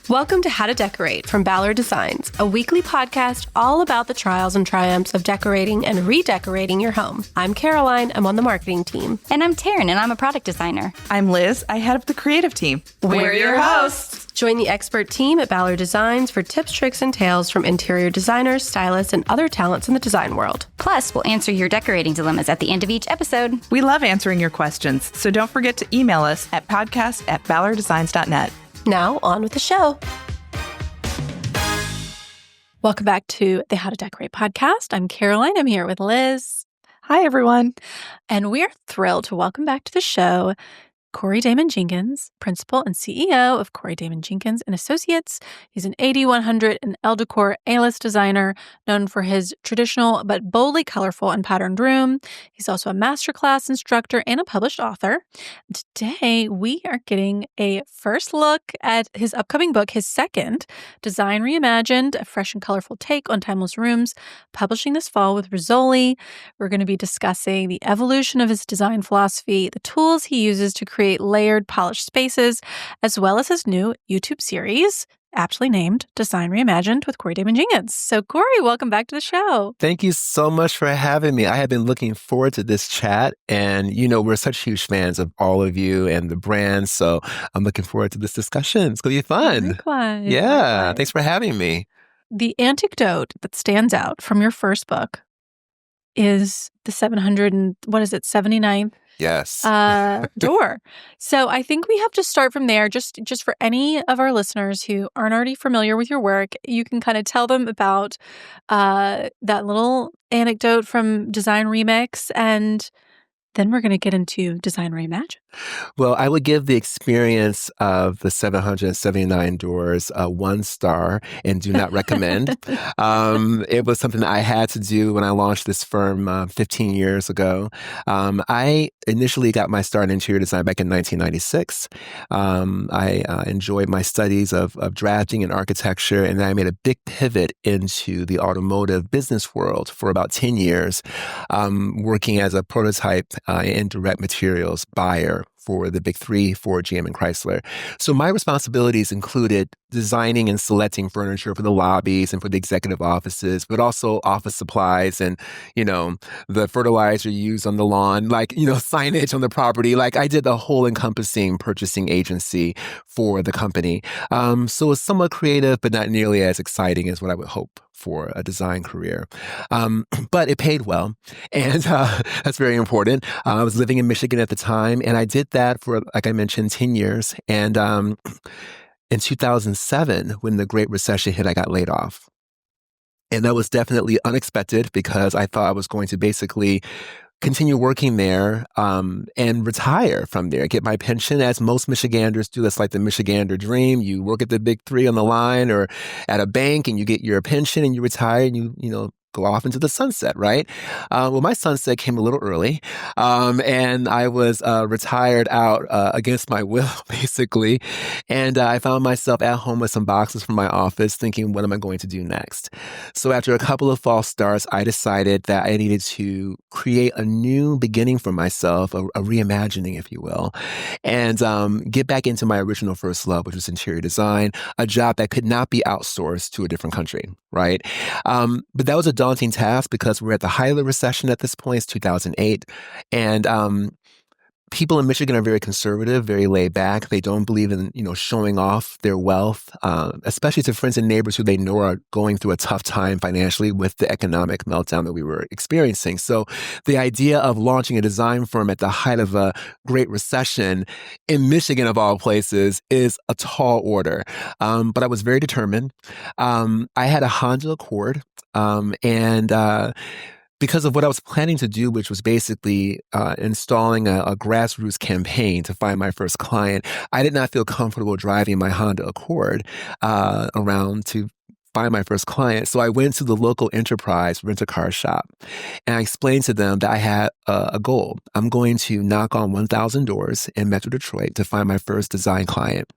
Welcome to How to Decorate from Ballard Designs, a weekly podcast all about the trials and triumphs of decorating and redecorating your home. I'm Caroline. I'm on the marketing team. And I'm Taryn, and I'm a product designer. I'm Liz. I head up the creative team. We're your hosts. Join the expert team at Ballard Designs for tips, tricks, and tales from interior designers, stylists, and other talents in the design world. Plus, we'll answer your decorating dilemmas at the end of each episode. We love answering your questions, so don't forget to email us at podcast@ballarddesigns.net. Now, on with the show. Welcome back to the How to Decorate podcast. I'm Caroline. I'm here with Liz. Hi, everyone. And we are thrilled to welcome back to the show Corey Damen Jenkins, principal and CEO of Corey Damen Jenkins and Associates. He's an AD100 and Elle Decor A-list designer known for his traditional but boldly colorful and patterned room. He's also a masterclass instructor and a published author. Today, we are getting a first look at his upcoming book, his second, Design Reimagined, a fresh and colorful take on timeless rooms, publishing this fall with Rizzoli. We're going to be discussing the evolution of his design philosophy, the tools he uses to create layered, polished spaces, as well as his new YouTube series, aptly named Design Reimagined with Corey Damen Jenkins. So, Corey, welcome back to the show. Thank you so much for having me. I have been looking forward to this chat, and we're such huge fans of all of you and the brand, so I'm looking forward to this discussion. It's going to be fun. Likewise. Yeah, thanks for having me. The anecdote that stands out from your first book is the 79th Yes. door. So I think we have to start from there. Just for any of our listeners who aren't already familiar with your work, you can kind of tell them about that little anecdote from Design Remix, and then we're going to get into Design Reimagined. Well, I would give the experience of the 779 doors 1 star and do not recommend. It was something that I had to do when I launched this firm 15 years ago. I initially got my start in interior design back in 1996. I enjoyed my studies of drafting and architecture, and then I made a big pivot into the automotive business world for about 10 years, working as a prototype and direct materials buyer for the big three, Ford, GM, and Chrysler. So my responsibilities included designing and selecting furniture for the lobbies and for the executive offices, but also office supplies and, the fertilizer used on the lawn, signage on the property. I did the whole encompassing purchasing agency for the company. So it's somewhat creative, but not nearly as exciting as what I would hope for a design career. But it paid well. And that's very important. I was living in Michigan at the time, and I did that for, like I mentioned, 10 years. And in 2007, when the Great Recession hit, I got laid off. And that was definitely unexpected because I thought I was going to basically continue working there and retire from there, get my pension, as most Michiganders do. That's like the Michigander dream. You work at the big three on the line or at a bank, and you get your pension and you retire, and you go off into the sunset, right? Well, my sunset came a little early, and I was retired out against my will, basically. And I found myself at home with some boxes from my office thinking, what am I going to do next? So after a couple of false starts, I decided that I needed to create a new beginning for myself, a reimagining, if you will, and get back into my original first love, which was interior design, a job that could not be outsourced to a different country, right? But that was a daunting task because we're at the height of the recession at this point. It's 2008. And people in Michigan are very conservative, very laid back. They don't believe in, showing off their wealth, especially to friends and neighbors who they know are going through a tough time financially with the economic meltdown that we were experiencing. So the idea of launching a design firm at the height of a Great Recession in Michigan, of all places, is a tall order. But I was very determined. I had a Honda Accord, and because of what I was planning to do, which was basically installing a grassroots campaign to find my first client, I did not feel comfortable driving my Honda Accord around to find my first client. So I went to the local enterprise rent-a-car shop, and I explained to them that I had a goal. I'm going to knock on 1,000 doors in Metro Detroit to find my first design client.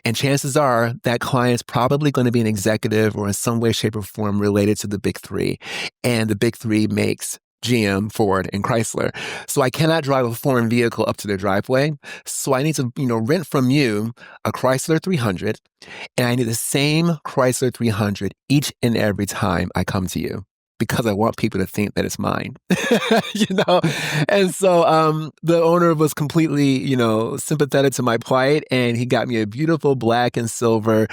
And chances are that client's probably going to be an executive or in some way, shape, or form related to the big three. And the big three makes GM, Ford, and Chrysler. So I cannot drive a foreign vehicle up to their driveway. So I need to, rent from you a Chrysler 300, and I need the same Chrysler 300 each and every time I come to you, because I want people to think that it's mine, And so the owner was completely, sympathetic to my plight, and he got me a beautiful black and silver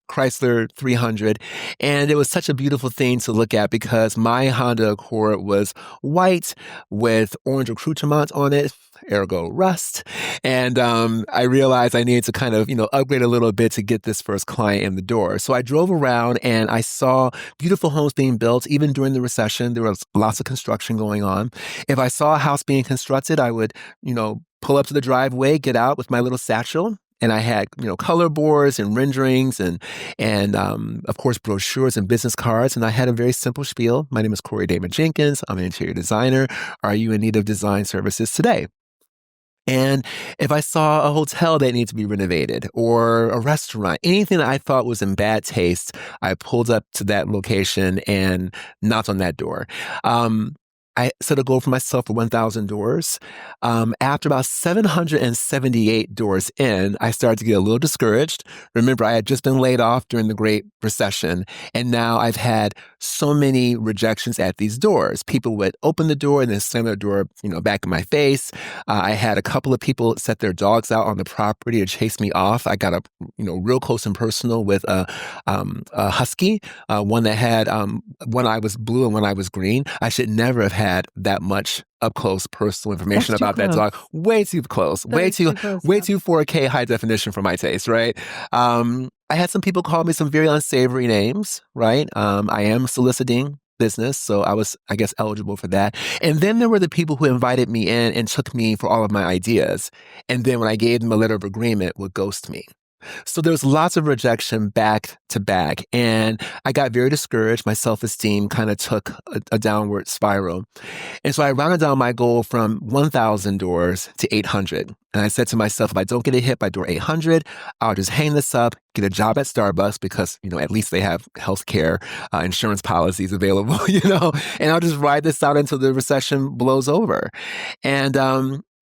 Chrysler 300. And it was such a beautiful thing to look at because my Honda Accord was white with orange accoutrements on it, ergo rust. And I realized I needed to kind of, upgrade a little bit to get this first client in the door. So I drove around and I saw beautiful homes being built. Even during the recession, there was lots of construction going on. If I saw a house being constructed, I would, pull up to the driveway, get out with my little satchel. And I had, color boards and renderings and of course, brochures and business cards. And I had a very simple spiel. My name is Corey Damen Jenkins. I'm an interior designer. Are you in need of design services today? And if I saw a hotel that needed to be renovated or a restaurant, anything that I thought was in bad taste, I pulled up to that location and knocked on that door. I set a goal for myself for 1,000 doors. After about 778 doors in, I started to get a little discouraged. Remember, I had just been laid off during the Great Recession, and now I've had so many rejections at these doors. People would open the door and then slam their door, back in my face. I had a couple of people set their dogs out on the property to chase me off. I got up, real close and personal with a husky, one that had one eye was blue and one eye was green. I should never have had that much up close personal information about that dog. Way too close. Way too 4K high definition for my taste, right? I had some people call me some very unsavory names, right? I am soliciting business, so I was, I guess, eligible for that. And then there were the people who invited me in and took me for all of my ideas. And then when I gave them a letter of agreement, would ghost me. So there was lots of rejection back to back, and I got very discouraged. My self-esteem kind of took a downward spiral. And so I rounded down my goal from 1,000 doors to 800. And I said to myself, if I don't get a hit by door 800, I'll just hang this up, get a job at Starbucks because, at least they have healthcare insurance policies available, and I'll just ride this out until the recession blows over. And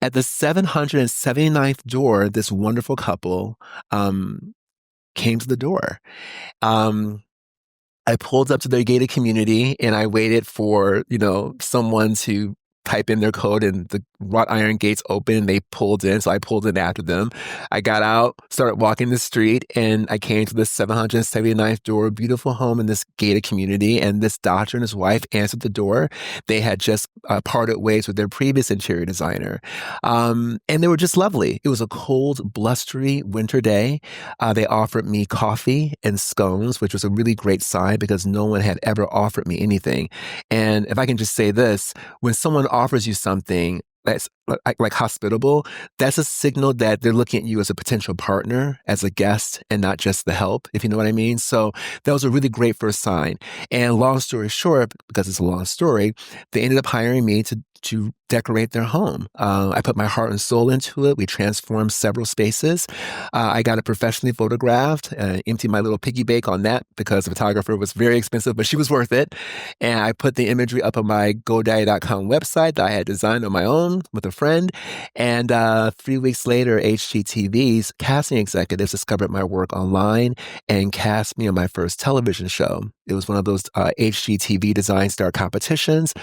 at the 779th door, this wonderful couple came to the door. I pulled up to their gated community and I waited for, someone to type in their code, and the wrought iron gates opened and they pulled in. So I pulled in after them. I got out, started walking the street, and I came to the 779th door, beautiful home in this gated community. And this doctor and his wife answered the door. They had just parted ways with their previous interior designer. And they were just lovely. It was a cold, blustery winter day. They offered me coffee and scones, which was a really great sign because no one had ever offered me anything. And if I can just say this, when someone offers you something that's like hospitable, that's a signal that they're looking at you as a potential partner, as a guest, and not just the help, if you know what I mean. So that was a really great first sign. And long story short, because it's a long story, they ended up hiring me to decorate their home. I put my heart and soul into it. We transformed several spaces. I got it professionally photographed, emptied my little piggy bank on that because the photographer was very expensive, but she was worth it. And I put the imagery up on my GoDaddy.com website that I had designed on my own with a friend. And 3 weeks later, HGTV's casting executives discovered my work online and cast me on my first television show. It was one of those HGTV Design Star competitions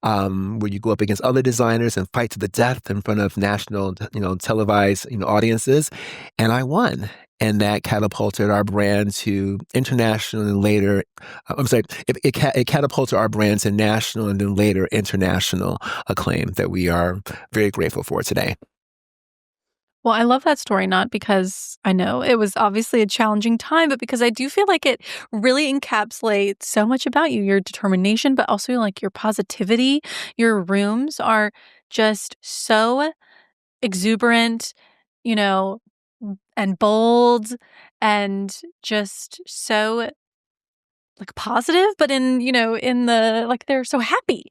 where you go up against other designers and fight to the death in front of national, televised, audiences. And I won. And that catapulted our brand to international and later, it catapulted our brand to national and then later international acclaim that we are very grateful for today. Well, I love that story, not because I know it was obviously a challenging time, but because I do feel like it really encapsulates so much about you, your determination, but also like your positivity. Your rooms are just so exuberant, and bold and just so like positive, but in the like they're so happy.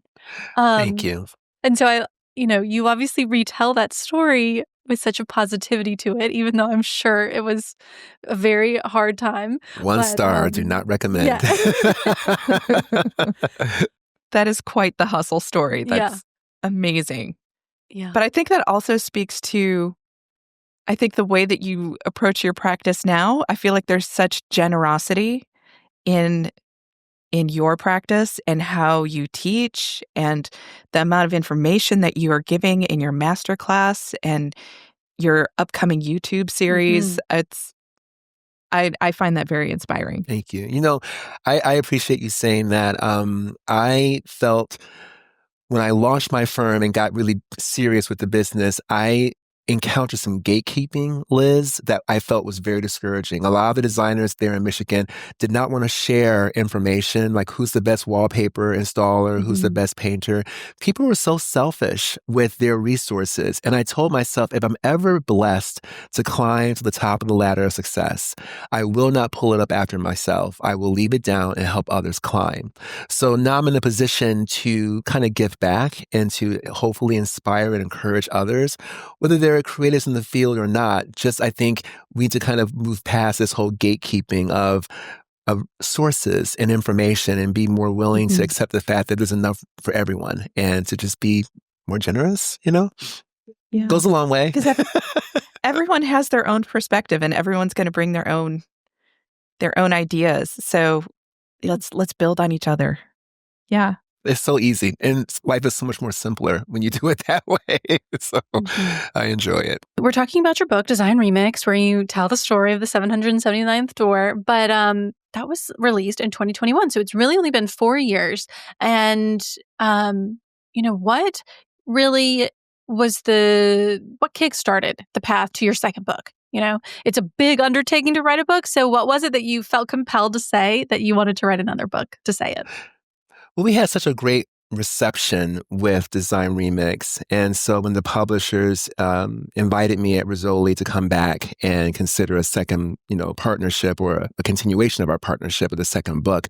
Thank you. And so you obviously retell that story with such a positivity to it, even though I'm sure it was a very hard time. One star, do not recommend. Yeah. That is quite the hustle story. That's amazing. Yeah. But I think that also speaks to, I think the way that you approach your practice now. I feel like there's such generosity in your practice and how you teach and the amount of information that you are giving in your masterclass and your upcoming YouTube series. I find that very inspiring. Thank you. I appreciate you saying that. I felt when I launched my firm and got really serious with the business, I encountered some gatekeeping, Liz, that I felt was very discouraging. A lot of the designers there in Michigan did not want to share information like who's the best wallpaper installer, who's the best painter. People were so selfish with their resources. And I told myself, if I'm ever blessed to climb to the top of the ladder of success, I will not pull it up after myself. I will leave it down and help others climb. So now I'm in a position to kind of give back and to hopefully inspire and encourage others, whether they're creators in the field or not. Just, I think we need to kind of move past this whole gatekeeping of sources and information and be more willing to accept the fact that there's enough for everyone and to just be more generous, Yeah. Goes a long way. Because everyone has their own perspective and everyone's going to bring their own ideas. So let's build on each other. Yeah. It's so easy. And life is so much more simpler when you do it that way. So I enjoy it. We're talking about your book, Design Remix, where you tell the story of the 779th door. But that was released in 2021. So it's really only been 4 years. And, what really was what kickstarted the path to your second book? It's a big undertaking to write a book. So what was it that you felt compelled to say that you wanted to write another book to say it? Well, we had such a great reception with Design Remix. And so when the publishers invited me at Rizzoli to come back and consider a second, partnership or a continuation of our partnership with the second book,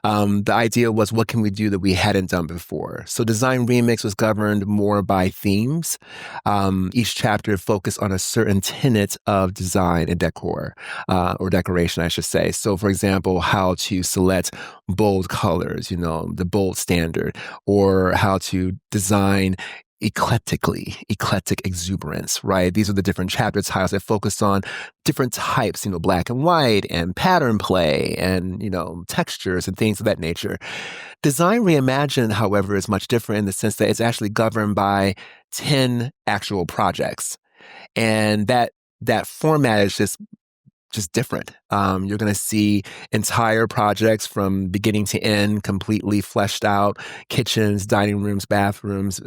the idea was, what can we do that we hadn't done before? So Design Remix was governed more by themes. Each chapter focused on a certain tenet of design and decor, or decoration, I should say. So for example, how to select bold colors, the bold standard, or how to design eclectic exuberance, right? These are the different chapter titles that focus on different types, black and white and pattern play and, textures and things of that nature. Design Reimagined, however, is much different in the sense that it's actually governed by 10 actual projects. And that format is just different. You're going to see entire projects from beginning to end, completely fleshed out, kitchens, dining rooms, bathrooms,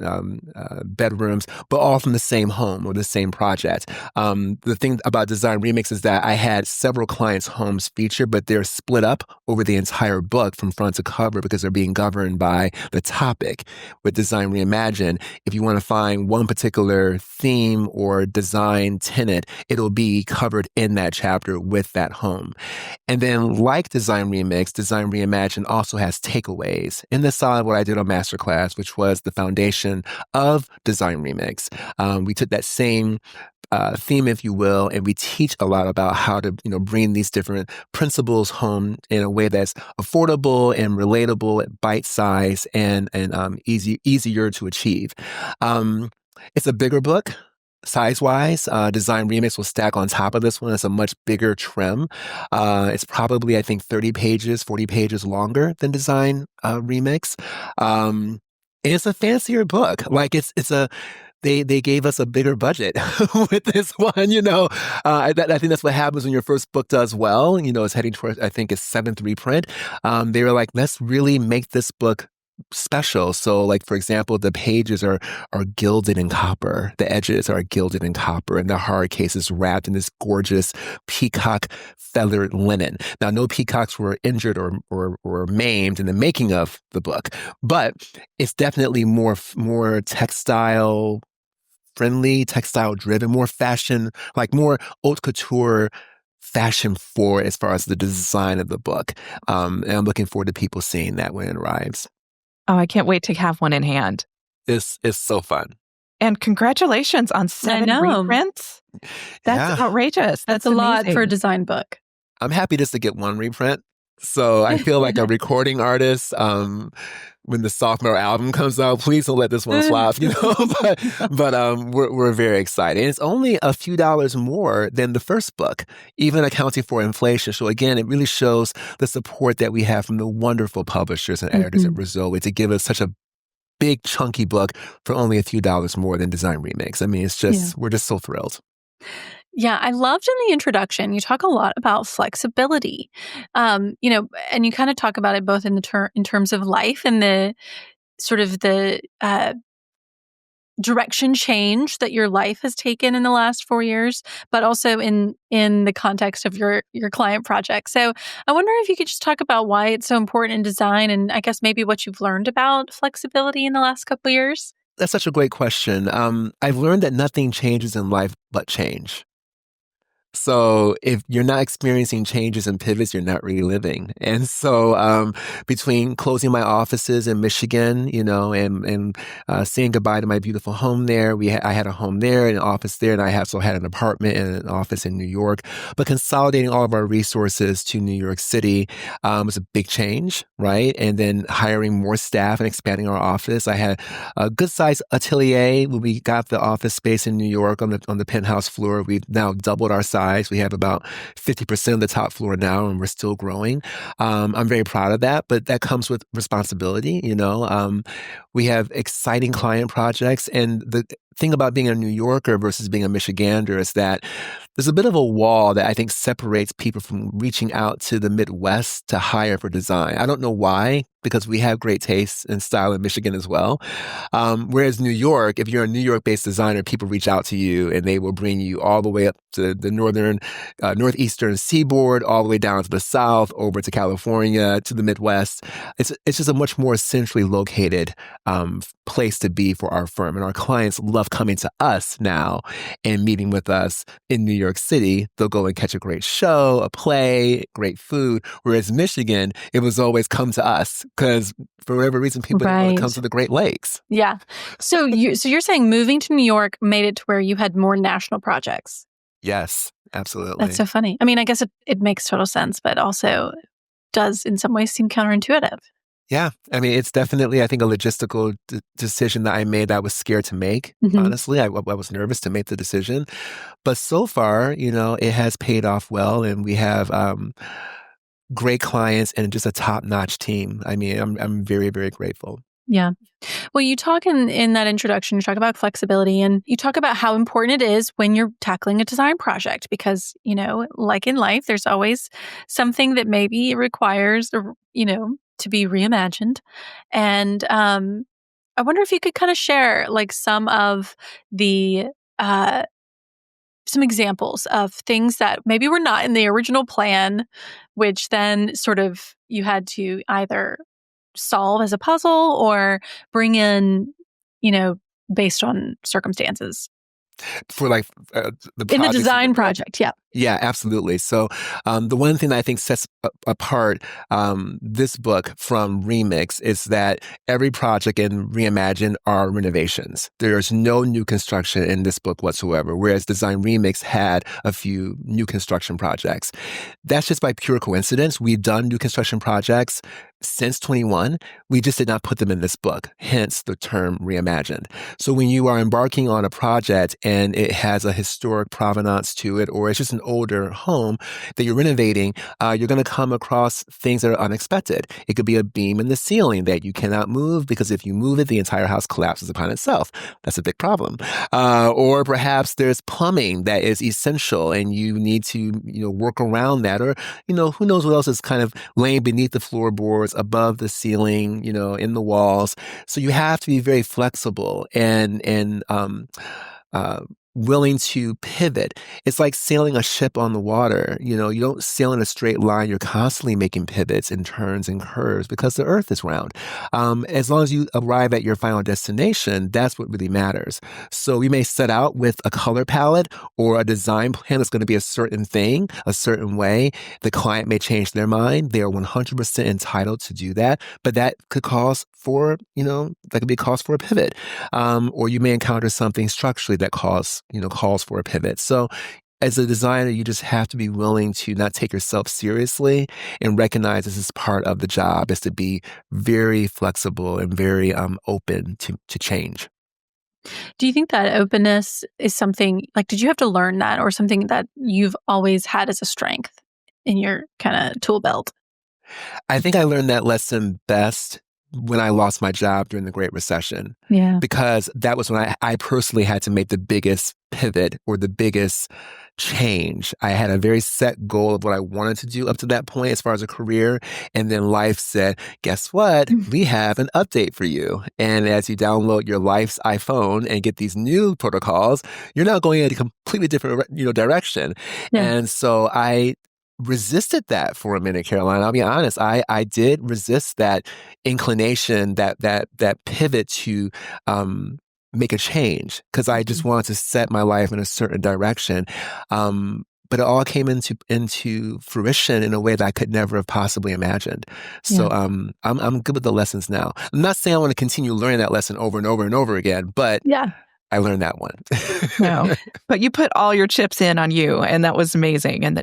bedrooms, but all from the same home or the same project. The thing about Design Remix is that I had several clients' homes featured, but they're split up over the entire book from front to cover because they're being governed by the topic. With Design Reimagined, if you want to find one particular theme or design tenet, it'll be covered in that chapter with that home. And then like Design Remix, Design Reimagined also has takeaways in the style of what I did on Masterclass, which was the foundation of Design Remix. We took that same theme, if you will, and we teach a lot about how to, bring these different principles home in a way that's affordable and relatable, bite-sized, and easier to achieve. It's a bigger book. Size-wise, Design Remix will stack on top of this one. It's a much bigger trim. It's probably, I think, 30 pages, 40 pages longer than Design Remix. And it's a fancier book. Like they gave us a bigger budget with this one, I think that's what happens when your first book does well. It's heading towards, I think, its 7th reprint. They were like, let's really make this book special. So like, for example, the pages are gilded in copper. The edges are gilded in copper, and the hard case is wrapped in this gorgeous peacock feathered linen. Now, no peacocks were injured or maimed in the making of the book, but it's definitely more textile friendly, textile driven, more fashion, like more haute couture fashion forward as far as the design of the book. And I'm looking forward to people seeing that when it arrives. Oh, I can't wait to have one in hand. It's so fun. And congratulations on 7 reprints. That's outrageous. That's a lot for a design book. I'm happy just to get one reprint. So I feel like a recording artist. When the sophomore album comes out, please don't let this one flop, but we're very excited. And it's only a few dollars more than the first book, even accounting for inflation. So again, it really shows the support that we have from the wonderful publishers and editors at Rizzoli to give us such a big chunky book for only a few dollars more than Design Remix. I mean, it's just we're just so thrilled. Yeah, I loved in the introduction, you talk a lot about flexibility, and you kind of talk about it both in in terms of life and the sort of the direction change that your life has taken in the last 4 years, but also in the context of your client project. So I wonder if you could just talk about why it's so important in design, and I guess maybe what you've learned about flexibility in the last couple of years. That's such a great question. I've learned that nothing changes in life but change. So if you're not experiencing changes and pivots, you're not really living. And so between closing my offices in Michigan, and saying goodbye to my beautiful home there, I had a home there, an office there, and I also had an apartment and an office in New York. But consolidating all of our resources to New York City was a big change, right? And then hiring more staff and expanding our office. I had a good-sized atelier when we got the office space in New York on the penthouse floor. We've now doubled our size. We have about 50% of the top floor now, and we're still growing. I'm very proud of that, but that comes with responsibility. We have exciting client projects, and the thing about being a New Yorker versus being a Michigander is that there's a bit of a wall that I think separates people from reaching out to the Midwest to hire for design. I don't know why, because we have great taste and style in Michigan as well. Whereas New York, if you're a New York-based designer, people reach out to you and they will bring you all the way up to the northeastern seaboard, all the way down to the south, over to California, to the Midwest. It's just a much more centrally located place to be for our firm. And our clients love coming to us now and meeting with us in New York City. They'll go and catch a great show, a play, great food. Whereas Michigan, it was always come to us because for whatever reason, people didn't want to come to the Great Lakes. Yeah. So you're saying moving to New York made it to where you had more national projects? Yes, absolutely. That's so funny. I mean, I guess it makes total sense, but also does in some ways seem counterintuitive. Yeah. I mean, it's definitely, I think, a logistical decision that I made that I was scared to make. Honestly, I was nervous to make the decision. But so far, it has paid off well. And we have great clients and just a top-notch team. I mean, I'm very, very grateful. Yeah. Well, you talk in that introduction, you talk about flexibility and you talk about how important it is when you're tackling a design project because, like in life, there's always something that maybe requires, to be reimagined. And I wonder if you could kind of share like some of the some examples of things that maybe were not in the original plan, which then sort of you had to either solve as a puzzle or bring in, based on circumstances. For like in the design project, yeah. Yeah, absolutely. So the one thing that I think sets apart this book from Remix is that every project in Reimagined are renovations. There's no new construction in this book whatsoever, whereas Design Remix had a few new construction projects. That's just by pure coincidence. We've done new construction projects since 21. We just did not put them in this book, hence the term Reimagined. So when you are embarking on a project and it has a historic provenance to it, or it's just an older home that you're renovating, you're going to come across things that are unexpected. It could be a beam in the ceiling that you cannot move because if you move it, the entire house collapses upon itself. That's a big problem. Or perhaps there's plumbing that is essential and you need to, work around that. Or, who knows what else is kind of laying beneath the floorboards, above the ceiling, in the walls. So you have to be very flexible and willing to pivot. It's like sailing a ship on the water. You don't sail in a straight line. You're constantly making pivots and turns and curves because the earth is round. As long as you arrive at your final destination, that's what really matters. So we may set out with a color palette or a design plan that's going to be a certain thing, a certain way. The client may change their mind. They are 100% entitled to do that, but that could cause for, that could be a cause for a pivot. Or you may encounter something structurally that calls for a pivot. So as a designer, you just have to be willing to not take yourself seriously and recognize this is part of the job, is to be very flexible and very open to change. Do you think that openness is something like, did you have to learn that or something that you've always had as a strength in your kind of tool belt? I think I learned that lesson best when I lost my job during the Great Recession, Yeah. because that was when I personally had to make the biggest pivot or the biggest change. I had a very set goal of what I wanted to do up to that point as far as a career. And then life said, guess what? We have an update for you. And as you download your life's iPhone and get these new protocols, you're now going in a completely different, direction. Yeah. And so I resisted that for a minute, Caroline. I'll be honest. I did resist that inclination, that pivot to make a change, because I just wanted to set my life in a certain direction. But it all came into fruition in a way that I could never have possibly imagined. So I'm good with the lessons now. I'm not saying I want to continue learning that lesson over and over and over again, but Yeah. I learned that one. No, but you put all your chips in on you, and that was amazing, and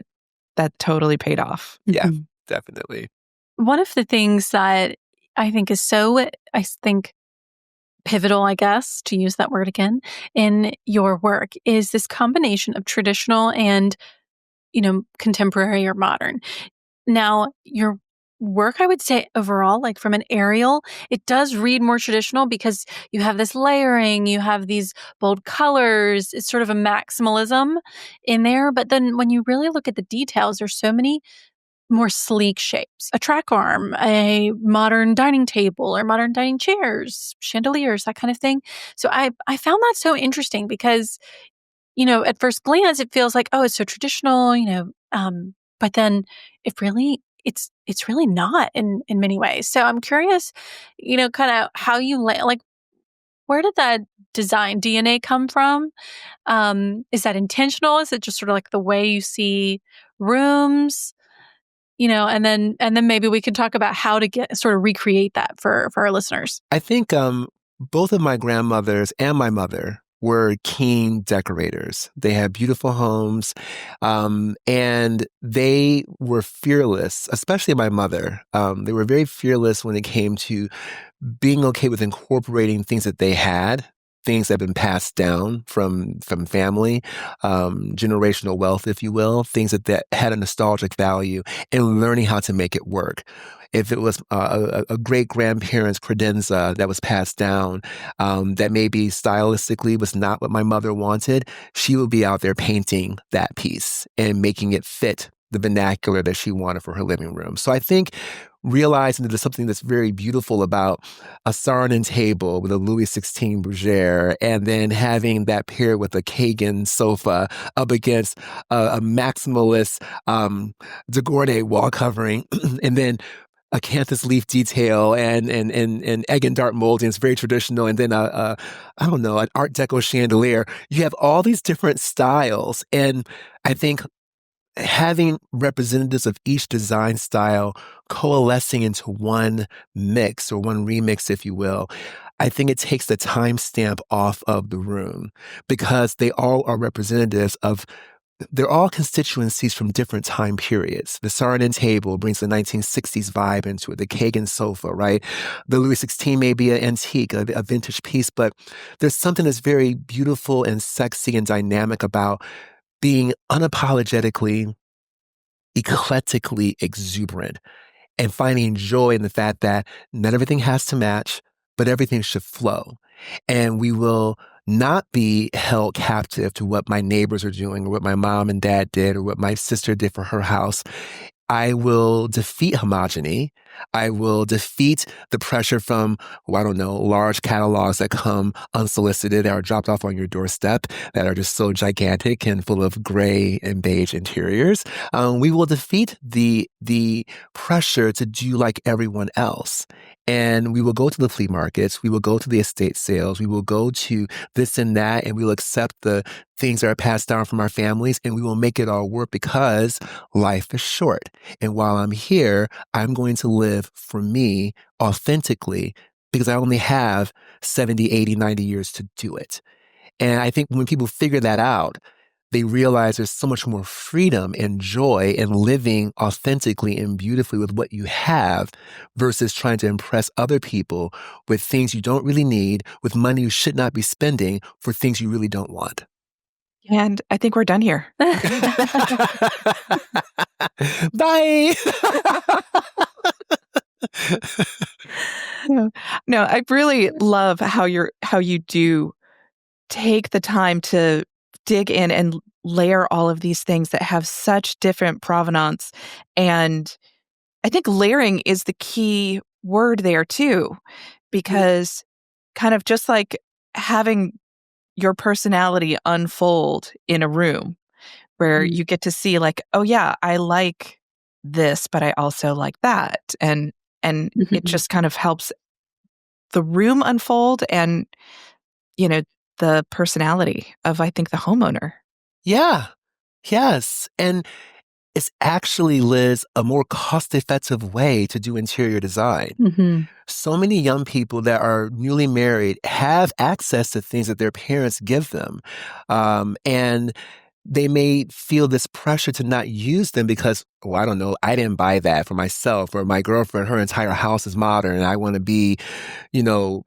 that totally paid off. Yeah, definitely. One of the things that I think is pivotal, I guess, to use that word again, in your work is this combination of traditional and, contemporary or modern. Now, your work, I would say overall, like from an aerial, it does read more traditional because you have this layering, you have these bold colors. It's sort of a maximalism in there. But then when you really look at the details, there's so many more sleek shapes, a track arm, a modern dining table or modern dining chairs, chandeliers, that kind of thing. So I found that so interesting because, at first glance, it feels like, oh, it's so traditional, but then it's really not in many ways. So I'm curious, kind of how you like, where did that design DNA come from? Is that intentional? Is it just sort of like the way you see rooms? And then maybe we can talk about how to sort of recreate that for our listeners. I think both of my grandmothers and my mother were keen decorators. They had beautiful homes, and they were fearless, especially my mother. They were very fearless when it came to being okay with incorporating things that they had, things that have been passed down from family, generational wealth, if you will, things that had a nostalgic value, and learning how to make it work. If it was a great-grandparent's credenza that was passed down, that maybe stylistically was not what my mother wanted, she would be out there painting that piece and making it fit the vernacular that she wanted for her living room. So I think realizing that there's something that's very beautiful about a Saarinen table with a Louis XVI Bergère, and then having that paired with a Kagan sofa up against a maximalist Degorde wall covering, and then a canthus leaf detail and egg and dart molding. It's very traditional. And then I don't know, an Art Deco chandelier. You have all these different styles. And I think having representatives of each design style coalescing into one mix or one remix, if you will, I think it takes the timestamp off of the room, because they all are representatives of, they're all constituencies from different time periods. The Saarinen table brings the 1960s vibe into it, the Kagan sofa, right? The Louis XVI may be an antique, a vintage piece, but there's something that's very beautiful and sexy and dynamic about being unapologetically, eclectically exuberant and finding joy in the fact that not everything has to match, but everything should flow. And we will not be held captive to what my neighbors are doing or what my mom and dad did or what my sister did for her house. I will defeat homogeny. I will defeat the pressure from, large catalogs that come unsolicited or dropped off on your doorstep that are just so gigantic and full of gray and beige interiors. We will defeat the pressure to do like everyone else. And we will go to the flea markets. We will go to the estate sales. We will go to this and that, and we will accept the things that are passed down from our families, and we will make it all work, because life is short. And while I'm here, I'm going to live for me authentically, because I only have 70, 80, 90 years to do it. And I think when people figure that out, they realize there's so much more freedom and joy in living authentically and beautifully with what you have versus trying to impress other people with things you don't really need, with money you should not be spending for things you really don't want. And I think we're done here. Bye. No, I really love how you do take the time to dig in and layer all of these things that have such different provenance. And I think layering is the key word there too, because kind of just like having your personality unfold in a room where you get to see like, oh yeah, I like this, but I also like that. And it just kind of helps the room unfold and, the personality of, I think, the homeowner. Yeah. Yes. And it's actually, Liz, a more cost-effective way to do interior design. So many young people that are newly married have access to things that their parents give them. And they may feel this pressure to not use them because, I don't know, I didn't buy that for myself, or my girlfriend, her entire house is modern and I want to be,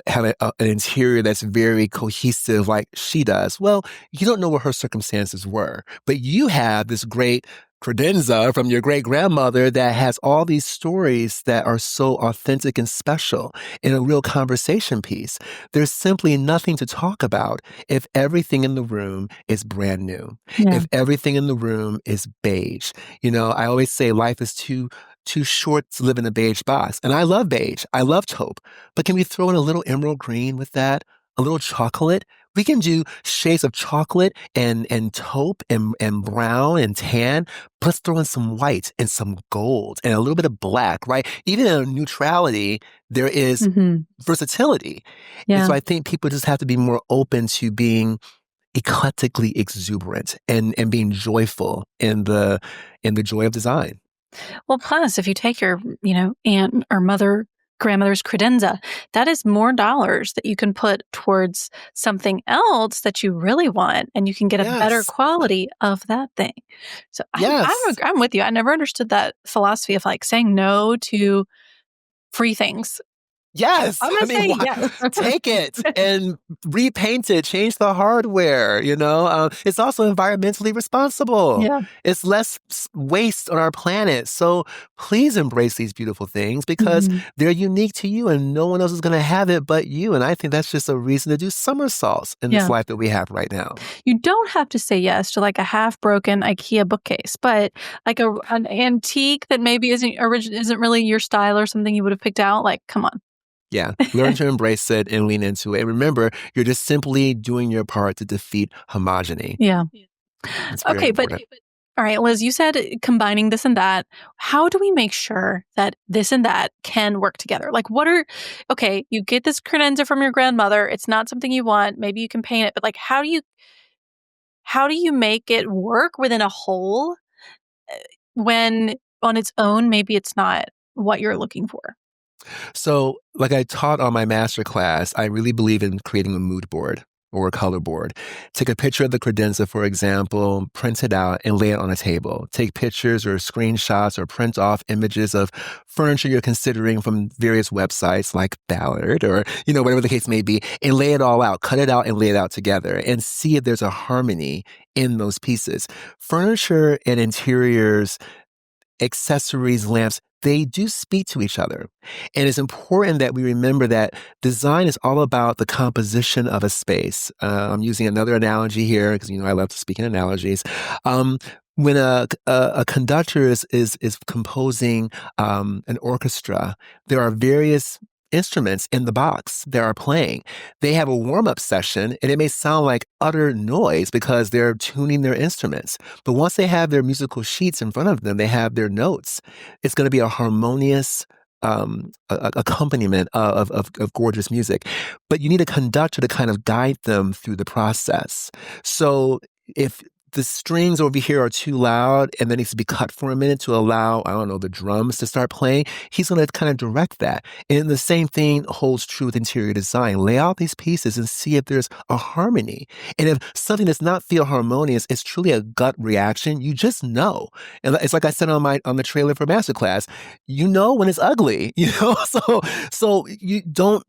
have an interior that's very cohesive like she does. Well, you don't know what her circumstances were, but you have this great credenza from your great grandmother that has all these stories that are so authentic and special in a real conversation piece. There's simply nothing to talk about if everything in the room is brand new, if everything in the room is beige. I always say life is too short to live in a beige box. And I love beige. I love taupe. But can we throw in a little emerald green with that? A little chocolate? We can do shades of chocolate and taupe and brown and tan. But let's throw in some white and some gold and a little bit of black, right? Even in neutrality, there is versatility. And so I think people just have to be more open to being eclectically exuberant and being joyful in the joy of design. Well, plus, if you take your, aunt or grandmother's credenza, that is more dollars that you can put towards something else that you really want, and you can get a better quality of that thing. So I'm with you. I never understood that philosophy of like saying no to free things. Yes. I'm going to say yes. Take it and repaint it, change the hardware, It's also environmentally responsible. Yeah. It's less waste on our planet. So please embrace these beautiful things because they're unique to you and no one else is going to have it but you. And I think that's just a reason to do somersaults in this life that we have right now. You don't have to say yes to like a half-broken IKEA bookcase, but like an antique that maybe isn't really your style or something you would have picked out. Like, come on. Yeah, learn to embrace it and lean into it. And remember, you're just simply doing your part to defeat homogeny. Yeah. Okay, but all right, Liz, you said combining this and that. How do we make sure that this and that can work together? Like you get this credenza from your grandmother. It's not something you want. Maybe you can paint it, but like, how do you make it work within a whole when on its own, maybe it's not what you're looking for? So, like I taught on my masterclass, I really believe in creating a mood board or a color board. Take a picture of the credenza, for example, print it out and lay it on a table. Take pictures or screenshots or print off images of furniture you're considering from various websites like Ballard or, whatever the case may be, and lay it all out. Cut it out and lay it out together and see if there's a harmony in those pieces. Furniture and interiors, accessories, lamps, they do speak to each other. And it's important that we remember that design is all about the composition of a space. I'm using another analogy here because, I love to speak in analogies. When a conductor is composing an orchestra, there are various instruments in the box that are playing. They have a warm-up session, and it may sound like utter noise because they're tuning their instruments. But once they have their musical sheets in front of them, they have their notes. It's going to be a harmonious accompaniment of gorgeous music. But you need a conductor to kind of guide them through the process. So if the strings over here are too loud and that needs to be cut for a minute to allow, I don't know, the drums to start playing, he's going to kind of direct that. And the same thing holds true with interior design. Lay out these pieces and see if there's a harmony. And if something does not feel harmonious, it's truly a gut reaction. You just know. And it's like I said on the trailer for Masterclass, you know when it's ugly, So you don't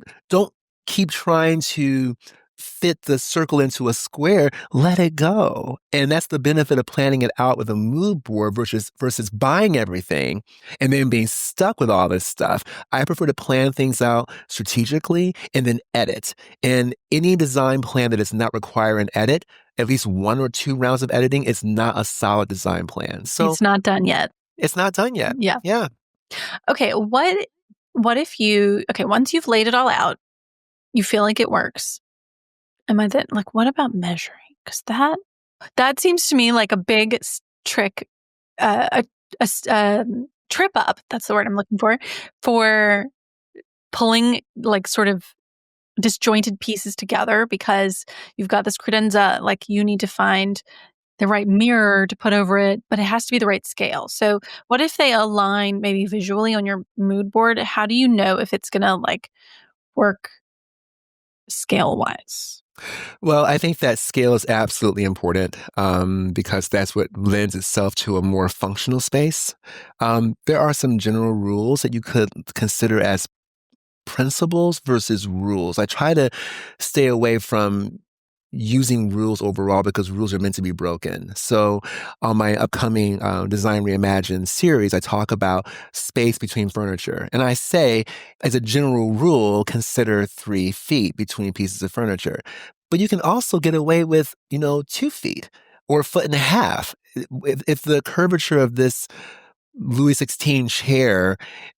keep trying to fit the circle into a square, let it go. And that's the benefit of planning it out with a mood board versus buying everything and then being stuck with all this stuff. I prefer to plan things out strategically and then edit. And any design plan that does not require an edit, at least 1 or 2 rounds of editing, is not a solid design plan. So it's not done yet. It's not done yet. Yeah. Yeah. Okay. What if once you've laid it all out, you feel like it works. Am I then what about measuring? Because that seems to me like a big trick, a trip up. That's the word I'm looking for pulling sort of disjointed pieces together, because you've got this credenza. You need to find the right mirror to put over it, but it has to be the right scale. So what if they align maybe visually on your mood board? How do you know if it's going to work scale wise? Well, I think that scale is absolutely important because that's what lends itself to a more functional space. There are some general rules that you could consider as principles versus rules. I try to stay away from using rules overall because rules are meant to be broken. So on my upcoming Design Reimagined series, I talk about space between furniture. And I say, as a general rule, consider 3 feet between pieces of furniture. But you can also get away with, 2 feet or 1.5 feet. If the curvature of this Louis XVI chair,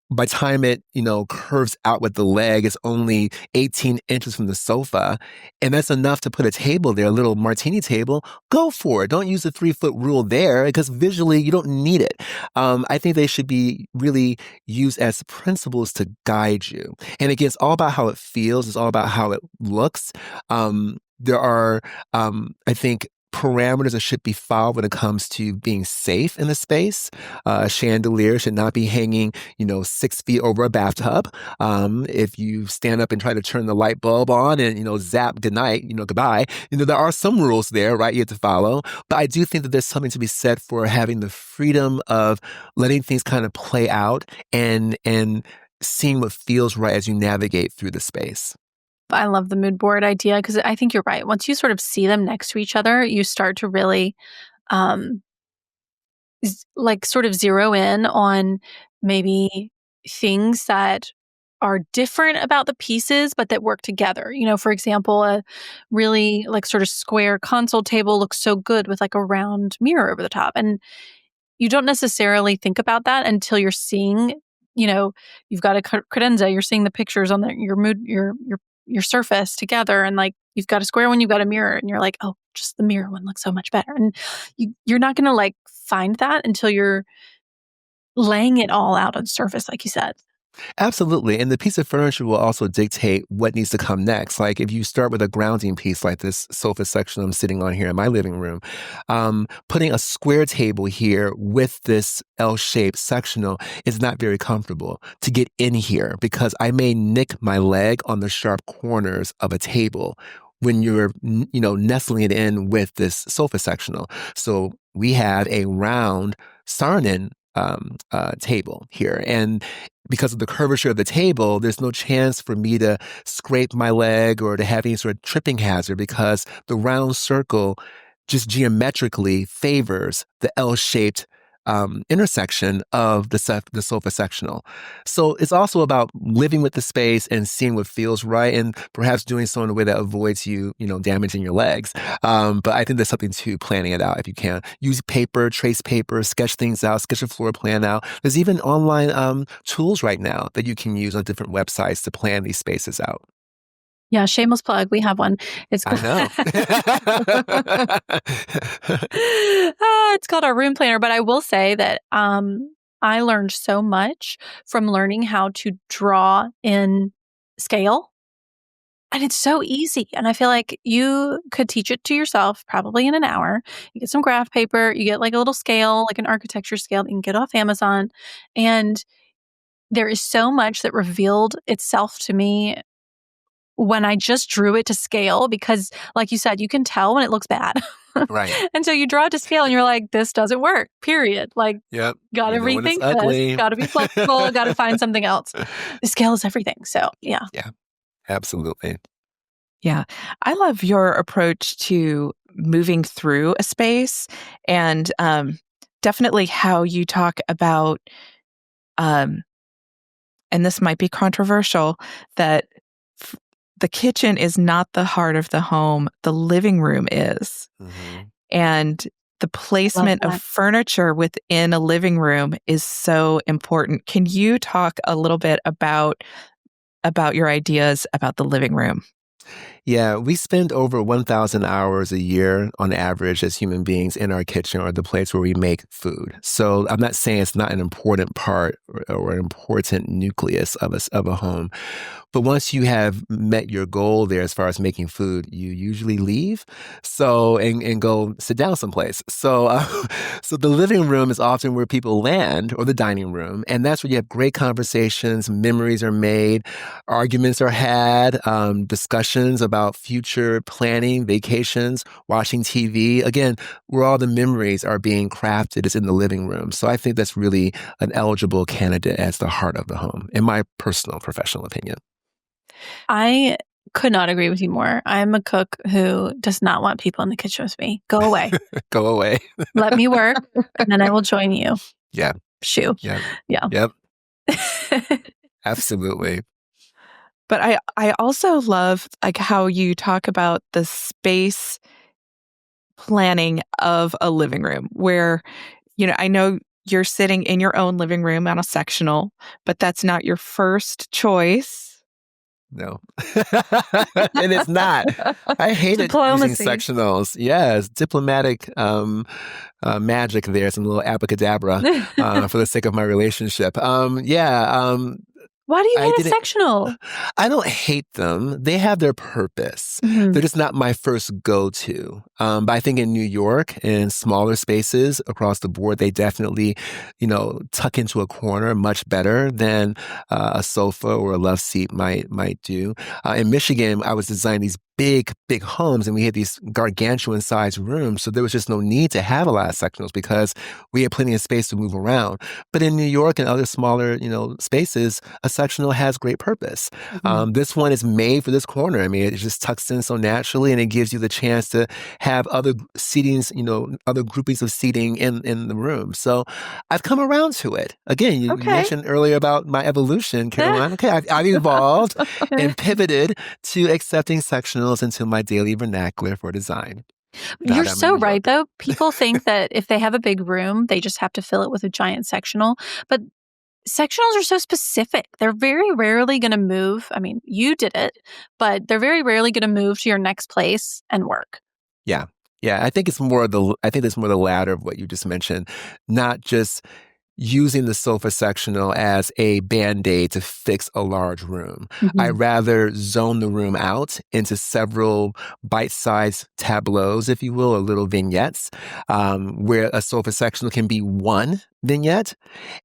by the time it, curves out with the leg, it's only 18 inches from the sofa. And that's enough to put a table there, a little martini table. Go for it. Don't use the 3-foot rule there because visually you don't need it. I think they should be really used as principles to guide you. And again, it's all about how it feels. It's all about how it looks. There are, I think, parameters that should be followed when it comes to being safe in the space. A chandelier should not be hanging, 6 feet over a bathtub. If you stand up and try to turn the light bulb on and, zap goodbye, there are some rules there, right? You have to follow. But I do think that there's something to be said for having the freedom of letting things kind of play out and seeing what feels right as you navigate through the space. I love the mood board idea because I think you're right. Once you sort of see them next to each other, you start to really sort of zero in on maybe things that are different about the pieces, but that work together. For example, a really sort of square console table looks so good with a round mirror over the top. And you don't necessarily think about that until you're seeing, you've got a credenza, you're seeing the pictures on your surface together, and you've got a square one, you've got a mirror, and you're like, oh, just the mirror one looks so much better. And you're not going to find that until you're laying it all out on the surface, like you said. Absolutely. And the piece of furniture will also dictate what needs to come next. Like if you start with a grounding piece like this sofa section I'm sitting on here in my living room, putting a square table here with this L-shaped sectional is not very comfortable to get in here because I may nick my leg on the sharp corners of a table when you're, nestling it in with this sofa sectional. So we have a round Sarnen table here. And because of the curvature of the table, there's no chance for me to scrape my leg or to have any sort of tripping hazard because the round circle just geometrically favors the L-shaped intersection of the sofa sectional. So it's also about living with the space and seeing what feels right and perhaps doing so in a way that avoids you, damaging your legs. But I think there's something to planning it out if you can. Use paper, trace paper, sketch things out, sketch a floor plan out. There's even online tools right now that you can use on different websites to plan these spaces out. Yeah, shameless plug. We have one. It's I know. It's called our room planner. But I will say that I learned so much from learning how to draw in scale And it's so easy. And I feel like you could teach it to yourself probably in an hour. You get some graph paper, you get like a little scale, like an architecture scale that you can get off Amazon. And there is so much that revealed itself to me when I just drew it to scale, because like you said, you can tell when it looks bad. Right. And so you draw it to scale and you're like, this doesn't work, period. Like, Yep. gotta When it's rethink ugly. this, gotta be flexible, gotta find something else. The scale is everything. So yeah. Yeah, absolutely. Yeah. I love your approach to moving through a space, and definitely how you talk about, and this might be controversial, that the kitchen is not the heart of the home, the living room is. Mm-hmm. And the placement of furniture within a living room is so important. Can you talk a little bit about your ideas about the living room? Yeah, we spend over 1,000 hours a year on average as human beings in our kitchen or the place where we make food. So I'm not saying it's not an important part or an important nucleus of a home. But once you have met your goal there as far as making food, you usually leave and go sit down someplace. So the living room is often where people land, or the dining room. And that's where you have great conversations, memories are made, arguments are had, discussions about future planning, vacations, watching TV. Again, where all the memories are being crafted is in the living room. So I think that's really an eligible candidate as the heart of the home, in my personal professional opinion. I could not agree with you more. I'm a cook who does not want people in the kitchen with me. Go away. Go away. Let me work, and then I will join you. Yeah. Shoo. Yeah. Yeah. Yep. Absolutely. But I also love like how you talk about the space planning of a living room where, I know you're sitting in your own living room on a sectional, but that's not your first choice. No. And it's not. I hated using sectionals. Yes, diplomatic magic there, some little abracadabra for the sake of my relationship. Why do you hate a sectional? I don't hate them. They have their purpose. Mm-hmm. They're just not my first go-to. But I think in New York and smaller spaces across the board, they definitely, tuck into a corner much better than a sofa or a love seat might do. In Michigan, I was designing these big homes, and we had these gargantuan sized rooms. So there was just no need to have a lot of sectionals because we had plenty of space to move around. But in New York and other smaller, spaces, a sectional has great purpose. Mm-hmm. This one is made for this corner. I mean, it just tucks in so naturally, and it gives you the chance to have other seatings, other groupings of seating in the room. So I've come around to it. Again, you mentioned earlier about my evolution, Caroline. Okay, I've evolved and pivoted to accepting sectionals into my daily vernacular for design. You're so right, though. People think that if they have a big room, they just have to fill it with a giant sectional. But sectionals are so specific. They're very rarely going to move. I mean, you did it, but they're very rarely going to move to your next place and work. Yeah. Yeah. I think it's more the latter of what you just mentioned, not just using the sofa sectional as a Band-Aid to fix a large room. Mm-hmm. I'd rather zone the room out into several bite-sized tableaus, if you will, or little vignettes, where a sofa sectional can be one vignette,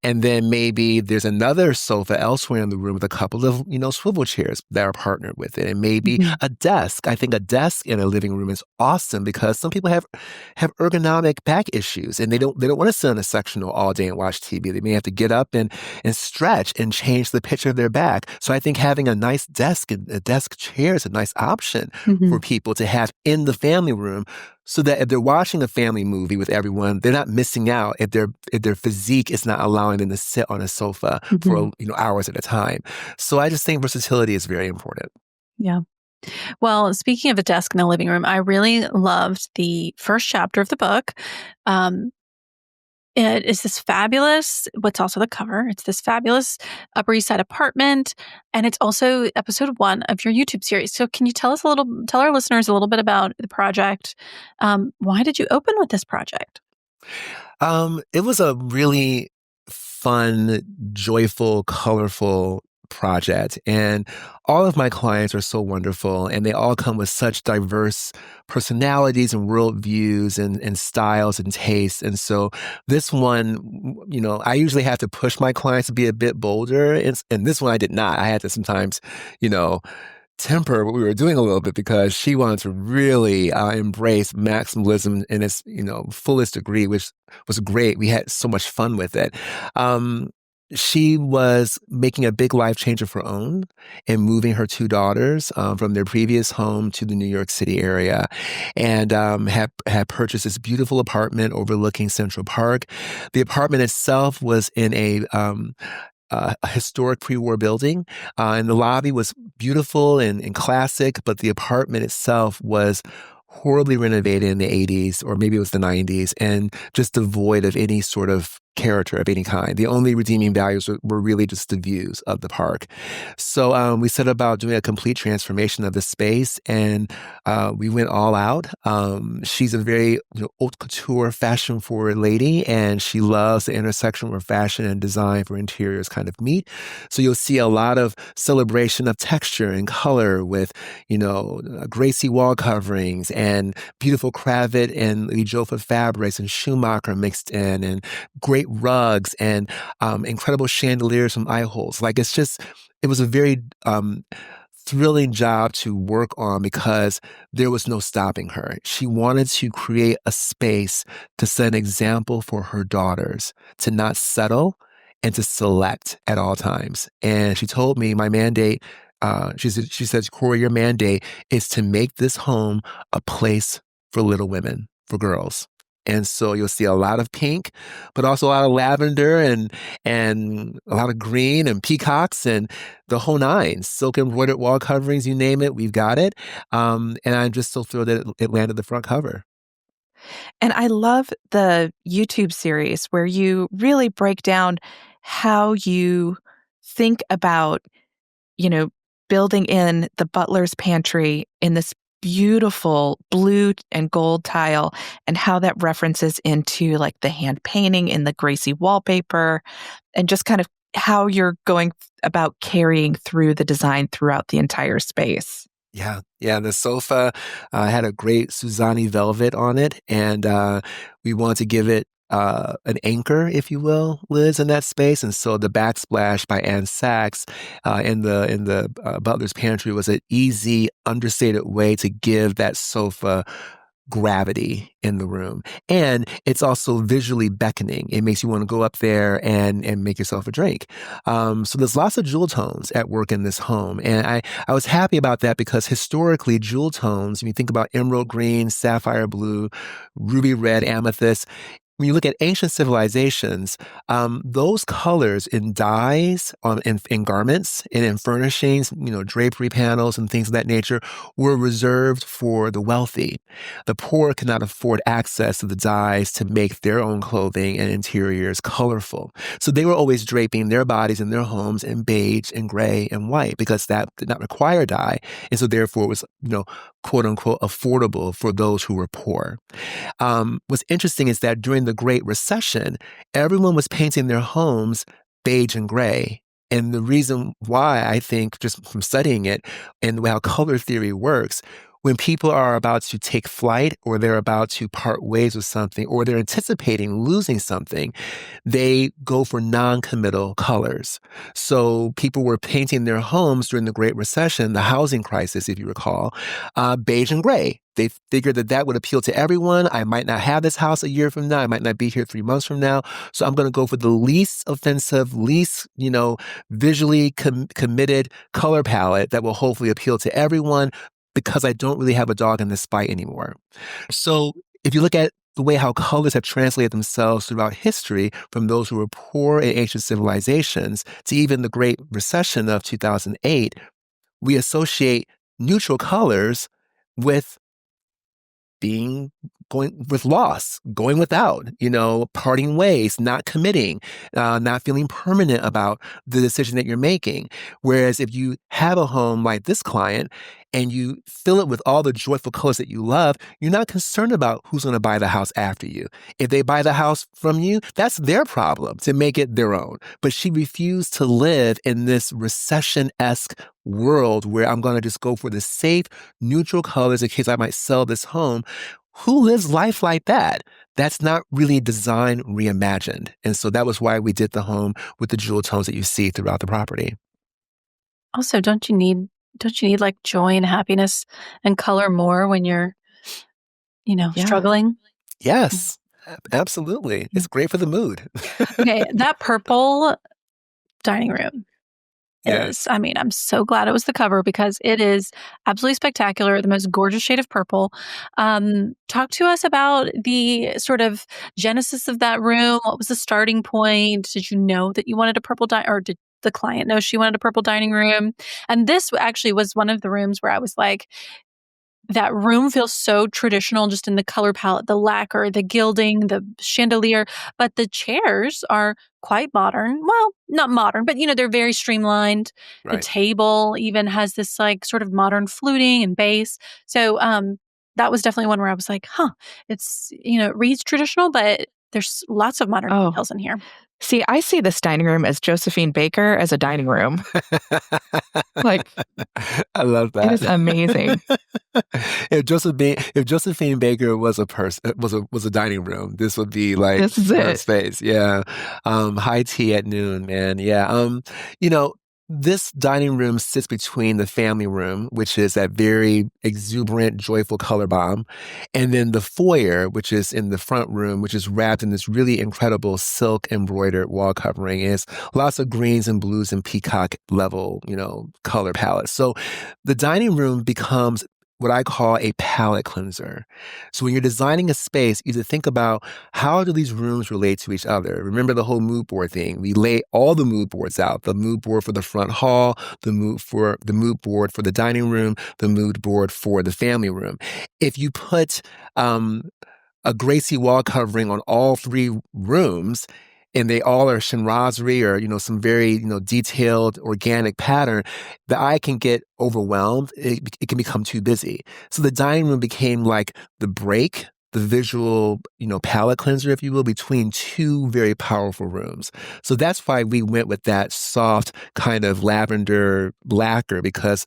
and then maybe there's another sofa elsewhere in the room with a couple of, swivel chairs that are partnered with it, and maybe a desk. I think a desk in a living room is awesome because some people have ergonomic back issues, and they don't want to sit on a sectional all day and watch TV. They may have to get up and stretch and change the pitch of their back. So I think having a nice desk and a desk chair is a nice option for people to have in the family room, so that if they're watching a family movie with everyone, they're not missing out if their physique is not allowing them to sit on a sofa for hours at a time. So I just think versatility is very important. Yeah. Well, speaking of a desk in the living room, I really loved the first chapter of the book. It is this fabulous, what's also the cover, it's this fabulous Upper East Side apartment, and it's also episode 1 of your YouTube series. So can you tell our listeners a little bit about the project? Why did you open with this project? It was a really fun, joyful, colorful project. And all of my clients are so wonderful, and they all come with such diverse personalities and worldviews and styles and tastes. And so this one, I usually have to push my clients to be a bit bolder. And this one I did not. I had to sometimes, temper what we were doing a little bit because she wanted to really embrace maximalism in its fullest degree, which was great. We had so much fun with it. She was making a big life change of her own and moving her two daughters from their previous home to the New York City area, and had purchased this beautiful apartment overlooking Central Park. The apartment itself was in a historic pre-war building, and the lobby was beautiful and classic, but the apartment itself was horribly renovated in the 80s, or maybe it was the 90s, and just devoid of any sort of character of any kind. The only redeeming values were really just the views of the park. So we set about doing a complete transformation of the space, and we went all out. She's a very haute couture, fashion-forward lady, and she loves the intersection where fashion and design for interiors kind of meet. So you'll see a lot of celebration of texture and color with, Gracie wall coverings and beautiful cravat and Jofa fabrics and Schumacher mixed in, and great rugs and incredible chandeliers from eye holes. It was a very thrilling job to work on because there was no stopping her. She wanted to create a space to set an example for her daughters, to not settle and to select at all times. And she told me my mandate, she says, Corey, your mandate is to make this home a place for little women, for girls. And so you'll see a lot of pink, but also a lot of lavender and a lot of green and peacocks and the whole nine. Silk embroidered wall coverings, you name it, we've got it. And I'm just so thrilled that it landed the front cover. And I love the YouTube series where you really break down how you think about, building in the butler's pantry in this beautiful blue and gold tile, and how that references into like the hand painting in the Gracie wallpaper, and just kind of how you're going about carrying through the design throughout the entire space. Yeah. The sofa had a great Suzanne velvet on it, and we wanted to give it an anchor, if you will, Liz, in that space. And so the backsplash by Anne Sachs in the butler's pantry was an easy, understated way to give that sofa gravity in the room. And it's also visually beckoning. It makes you want to go up there and make yourself a drink. So there's lots of jewel tones at work in this home. And I was happy about that because historically jewel tones, when you think about emerald green, sapphire blue, ruby red, amethyst, when you look at ancient civilizations, those colors in dyes, in garments, and in furnishings, drapery panels and things of that nature, were reserved for the wealthy. The poor could not afford access to the dyes to make their own clothing and interiors colorful. So they were always draping their bodies and their homes in beige and gray and white because that did not require dye. And so therefore it was, quote unquote, affordable for those who were poor. What's interesting is that during the Great Recession, everyone was painting their homes beige and gray. And the reason why, I think, just from studying it and how color theory works, when people are about to take flight or they're about to part ways with something or they're anticipating losing something, they go for non-committal colors. So people were painting their homes during the Great Recession, the housing crisis, if you recall, beige and gray. They figured that would appeal to everyone. I might not have this house a year from now. I might not be here 3 months from now. So I'm going to go for the least offensive, least, visually committed color palette that will hopefully appeal to everyone because I don't really have a dog in this fight anymore. So if you look at the way how colors have translated themselves throughout history from those who were poor in ancient civilizations to even the Great Recession of 2008, we associate neutral colors with being going with loss, going without, parting ways, not committing, not feeling permanent about the decision that you're making. Whereas if you have a home like this client and you fill it with all the joyful colors that you love, you're not concerned about who's going to buy the house after you. If they buy the house from you, that's their problem to make it their own. But she refused to live in this recession-esque world where I'm going to just go for the safe, neutral colors in case I might sell this home. Who lives life like that? That's not really design reimagined. And so that was why we did the home with the jewel tones that you see throughout the property. Also, don't you need like joy and happiness and color more when you're, struggling? Yes, absolutely. It's great for the mood. Okay, that purple dining room Yes. I'm so glad it was the cover because it is absolutely spectacular, the most gorgeous shade of purple. Talk to us about the sort of genesis of that room. What was the starting point? Did you know that you wanted a purple or did the client know she wanted a purple dining room? And this actually was one of the rooms where I was like, that room feels so traditional just in the color palette, the lacquer, the gilding, the chandelier, but the chairs are quite modern. Well, not modern, but they're very streamlined. Right. The table even has this like sort of modern fluting and base. So that was definitely one where I was like, it's, it reads traditional, but there's lots of modern details in here. See, I see this dining room as Josephine Baker as a dining room. Like, I love that. It is amazing. If Josephine Baker was a person, was a dining room, this would be like this is her it. space. Yeah. High tea at noon, man. Yeah. This dining room sits between the family room, which is that very exuberant, joyful color bomb, and then the foyer, which is in the front room, which is wrapped in this really incredible silk embroidered wall covering. It's lots of greens and blues and peacock level, color palette. So the dining room becomes what I call a palette cleanser. So when you're designing a space, you have to think about how do these rooms relate to each other. Remember the whole mood board thing. We lay all the mood boards out, the mood board for the front hall, the mood board for the dining room, the mood board for the family room. If you put a Gracie wall covering on all three rooms, and they all are chinoiserie or, some very, detailed organic pattern, the eye can get overwhelmed. It can become too busy. So the dining room became like the break, the visual, palette cleanser, if you will, between two very powerful rooms. So that's why we went with that soft kind of lavender lacquer, because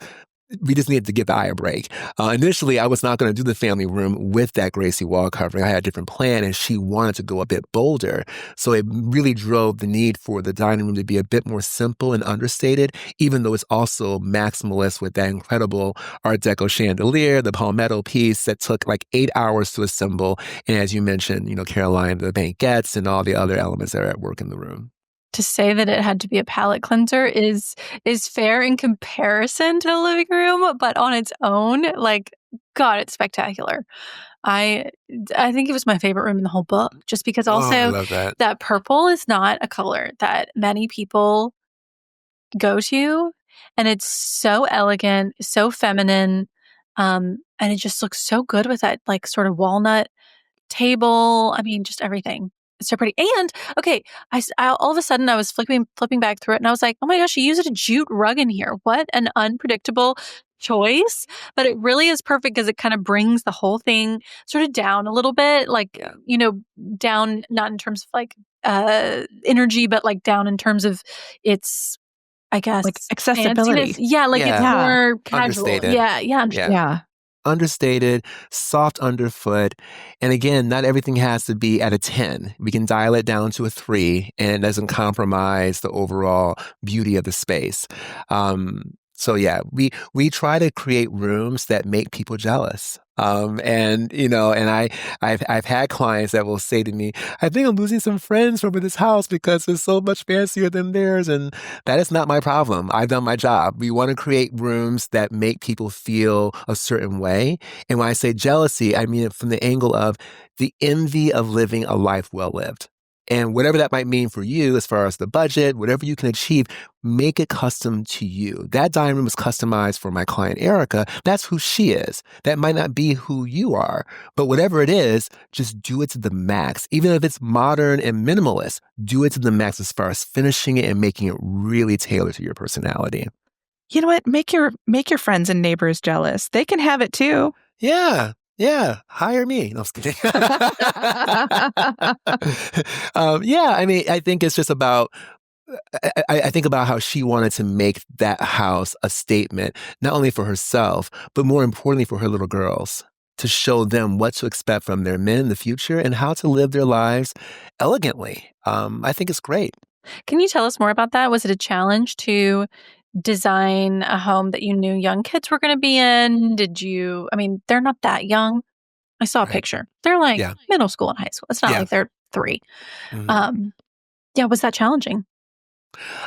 we just needed to give the eye a break. Initially, I was not going to do the family room with that Gracie wall covering. I had a different plan, and she wanted to go a bit bolder. So it really drove the need for the dining room to be a bit more simple and understated, even though it's also maximalist with that incredible Art Deco chandelier, the palmetto piece that took like 8 hours to assemble. And as you mentioned, Caroline, the banquettes and all the other elements that are at work in the room. To say that it had to be a palette cleanser is fair in comparison to the living room, but on its own, like, God, it's spectacular. I think it was my favorite room in the whole book, just because also I love that purple is not a color that many people go to, and it's so elegant, so feminine, and it just looks so good with that like sort of walnut table. Just everything. It's so pretty. And okay, I all of a sudden I was flipping back through it, and I was like, oh my gosh, she used a jute rug in here. What an unpredictable choice. But it really is perfect because it kind of brings the whole thing sort of down a little bit, like, down not in terms of like energy, but like down in terms of its, I guess, like accessibility. Fanciness. Yeah, like it's more casual. Understated. Yeah. Understated, soft underfoot. And again, not everything has to be at a 10. We can dial it down to a 3, and it doesn't compromise the overall beauty of the space. So yeah, we try to create rooms that make people jealous. And I've had clients that will say to me, I think I'm losing some friends over this house because it's so much fancier than theirs. And that is not my problem. I've done my job. We want to create rooms that make people feel a certain way. And when I say jealousy, I mean it from the angle of the envy of living a life well lived. And whatever that might mean for you as far as the budget, whatever you can achieve, make it custom to you. That dining room is customized for my client, Erica. That's who she is. That might not be who you are. But whatever it is, just do it to the max. Even if it's modern and minimalist, do it to the max as far as finishing it and making it really tailored to your personality. You know what? Make your friends and neighbors jealous. They can have it too. Yeah. Hire me. No, I'm just kidding. I mean, I think it's just about, I think about how she wanted to make that house a statement, not only for herself, but more importantly for her little girls, to show them what to expect from their men in the future and how to live their lives elegantly. I think it's great. Can you tell us more about that? Was it a challenge to design a home that you knew young kids were going to be in? They're not that young. I saw a picture. They're like middle school and high school. It's not like they're 3. Mm-hmm. Was that challenging?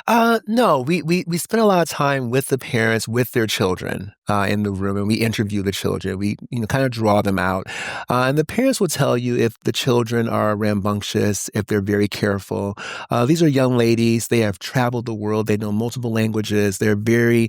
No, we spent a lot of time with the parents, with their children in the room, and we interview the children. We kind of draw them out. And the parents will tell you if the children are rambunctious, if they're very careful. These are young ladies. They have traveled the world. They know multiple languages. They're very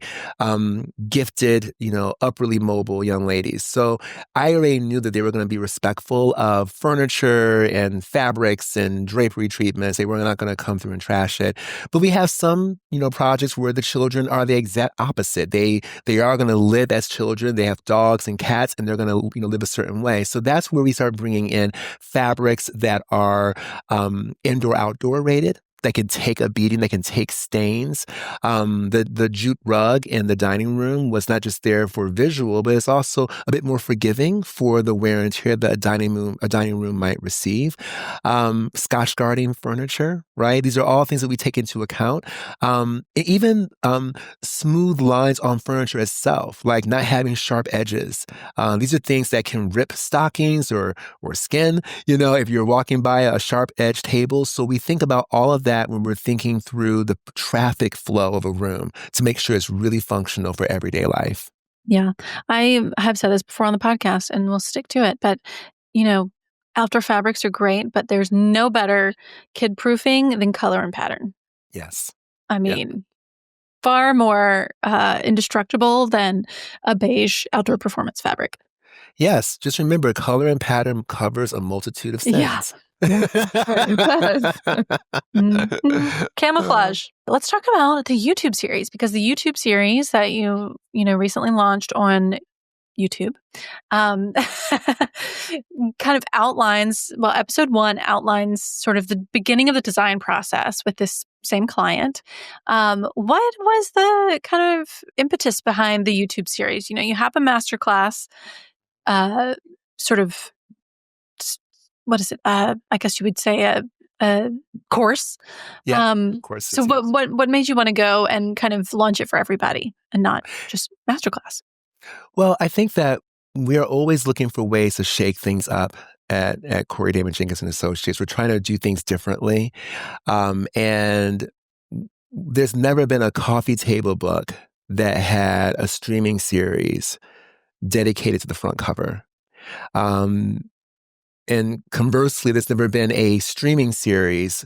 gifted, upwardly mobile young ladies. So I already knew that they were going to be respectful of furniture and fabrics and drapery treatments. They were not going to come through and trash it. But we have some, projects where the children are the exact opposite. They are going to live as children. They have dogs and cats, and they're going to, live a certain way. So that's where we start bringing in fabrics that are indoor-outdoor rated, that can take a beating, that can take stains. The jute rug in the dining room was not just there for visual, but it's also a bit more forgiving for the wear and tear that a dining room might receive. Scotch guarding furniture, right? These are all things that we take into account. Even smooth lines on furniture itself, like not having sharp edges. These are things that can rip stockings or skin, if you're walking by a sharp edge table. So we think about all of that when we're thinking through the traffic flow of a room to make sure it's really functional for everyday life. Yeah. I have said this before on the podcast and we'll stick to it, but outdoor fabrics are great, but there's no better kid proofing than color and pattern. Yes. I mean, far more indestructible than a beige outdoor performance fabric. Yes. Just remember, color and pattern covers a multitude of sins. Yeah. Camouflage. Let's talk about the YouTube series, because the YouTube series that you recently launched on YouTube kind of outlines, episode 1 outlines sort of the beginning of the design process with this same client. What was the kind of impetus behind the YouTube series? You have a masterclass, sort of, what is it? I guess you would say a course. Yeah, course. So what made you want to go and kind of launch it for everybody and not just masterclass? Well, I think that we are always looking for ways to shake things up at Corey Damen Jenkins and Associates. We're trying to do things differently. And there's never been a coffee table book that had a streaming series dedicated to the front cover. And conversely, there's never been a streaming series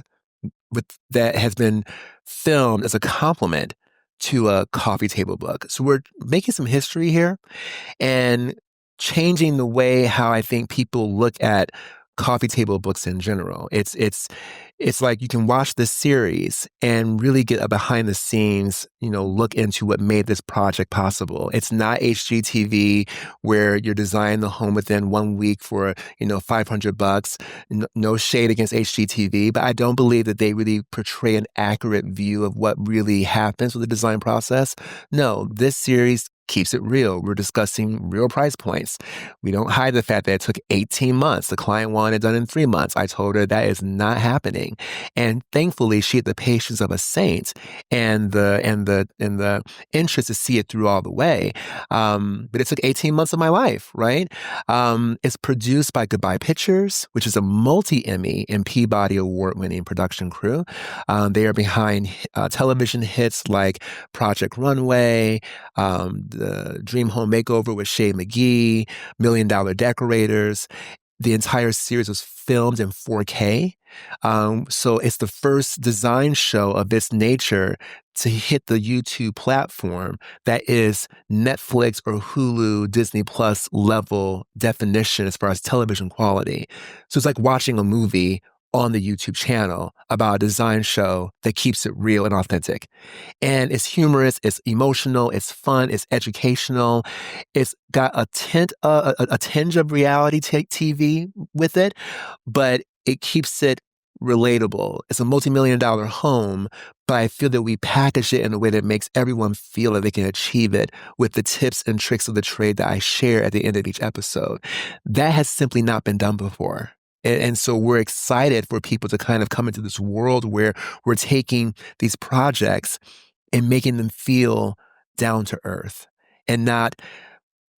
that has been filmed as a complement to a coffee table book. So we're making some history here and changing the way how I think people look at coffee table books in general. It's like you can watch this series and really get a behind the scenes, look into what made this project possible. It's not HGTV where you're designing the home within 1 week for, $500. No shade against HGTV, but I don't believe that they really portray an accurate view of what really happens with the design process. No, this series keeps it real. We're discussing real price points. We don't hide the fact that it took 18 months. The client wanted it done in 3 months. I told her that is not happening. And thankfully, she had the patience of a saint and the interest to see it through all the way. But it took 18 months of my life, right? It's produced by Goodbye Pictures, which is a multi-Emmy and Peabody Award-winning production crew. They are behind television hits like Project Runway, the Dream Home Makeover with Shay McGee, $1 Million Decorators. the entire series was filmed in 4K. So it's the first design show of its nature to hit the YouTube platform that is Netflix or Hulu, Disney Plus level definition as far as television quality. So it's like watching a movie on the YouTube channel about a design show that keeps it real and authentic. And it's humorous, it's emotional, it's fun, it's educational. It's got a tinge of reality TV with it, but it keeps it relatable. It's a multi-million-dollar home, but I feel that we package it in a way that makes everyone feel that they can achieve it with the tips and tricks of the trade that I share at the end of each episode. That has simply not been done before. And so we're excited for people to kind of come into this world where we're taking these projects and making them feel down to earth and not,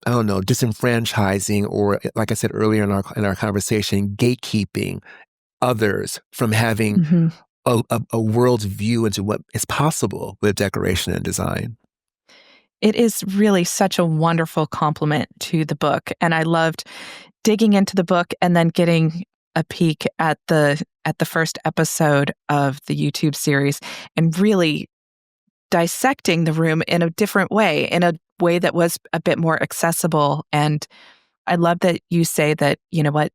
I don't know, disenfranchising or, like I said earlier in our conversation, gatekeeping others from having a world's view into what is possible with decoration and design. It is really such a wonderful compliment to the book. And I loved digging into the book and then getting a peek at the first episode of the YouTube series and really dissecting the room in a different way, in a way that was a bit more accessible. And I love that you say that, you know what,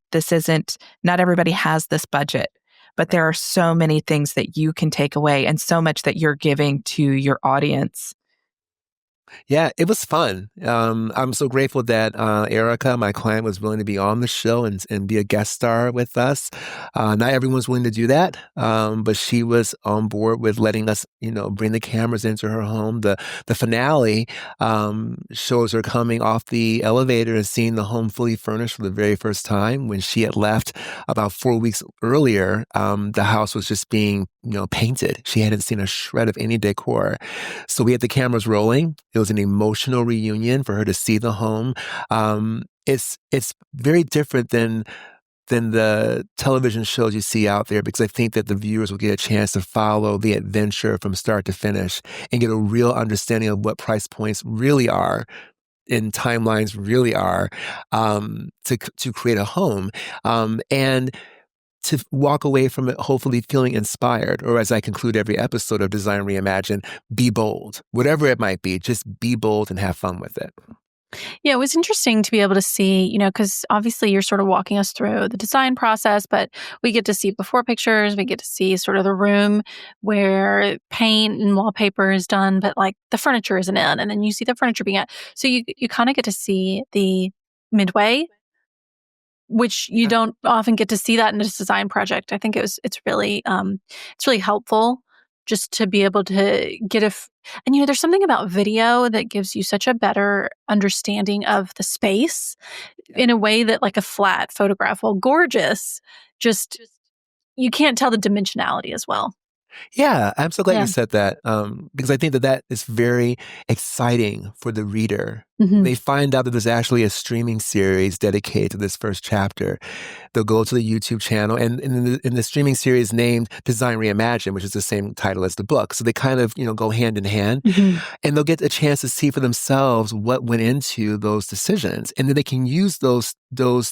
not everybody has this budget, but there are so many things that you can take away and so much that you're giving to your audience. Yeah, it was fun. I'm so grateful that Erica, my client, was willing to be on the show and be a guest star with us. Not everyone's willing to do that, but she was on board with letting us, bring the cameras into her home. The finale shows her coming off the elevator and seeing the home fully furnished for the very first time. When she had left about 4 weeks earlier, the house was just being, painted. She hadn't seen a shred of any decor. So we had the cameras rolling. It was an emotional reunion for her to see the home. It's very different than the television shows you see out there, because I think that the viewers will get a chance to follow the adventure from start to finish and get a real understanding of what price points really are and timelines really are to create a home. And to walk away from it hopefully feeling inspired, or as I conclude every episode of Design Reimagined, be bold. Whatever it might be, just be bold and have fun with it. Yeah, it was interesting to be able to see, because obviously you're sort of walking us through the design process, but we get to see before pictures, we get to see sort of the room where paint and wallpaper is done, but like the furniture isn't in, and then you see the furniture being at. So you kind of get to see the midway, which you don't often get to see that in a design project. I think it's really helpful just to be able to get and there's something about video that gives you such a better understanding of the space in a way that like a flat photograph, while gorgeous, just you can't tell the dimensionality as well. Yeah, I'm so glad Yeah. you said that, because I think that is very exciting for the reader. Mhm. They find out that there's actually a streaming series dedicated to this first chapter. They'll go to the YouTube channel, and in the streaming series named Design Reimagined, which is the same title as the book. So they kind of, go hand in hand, Mhm. and they'll get a chance to see for themselves what went into those decisions. And then they can use those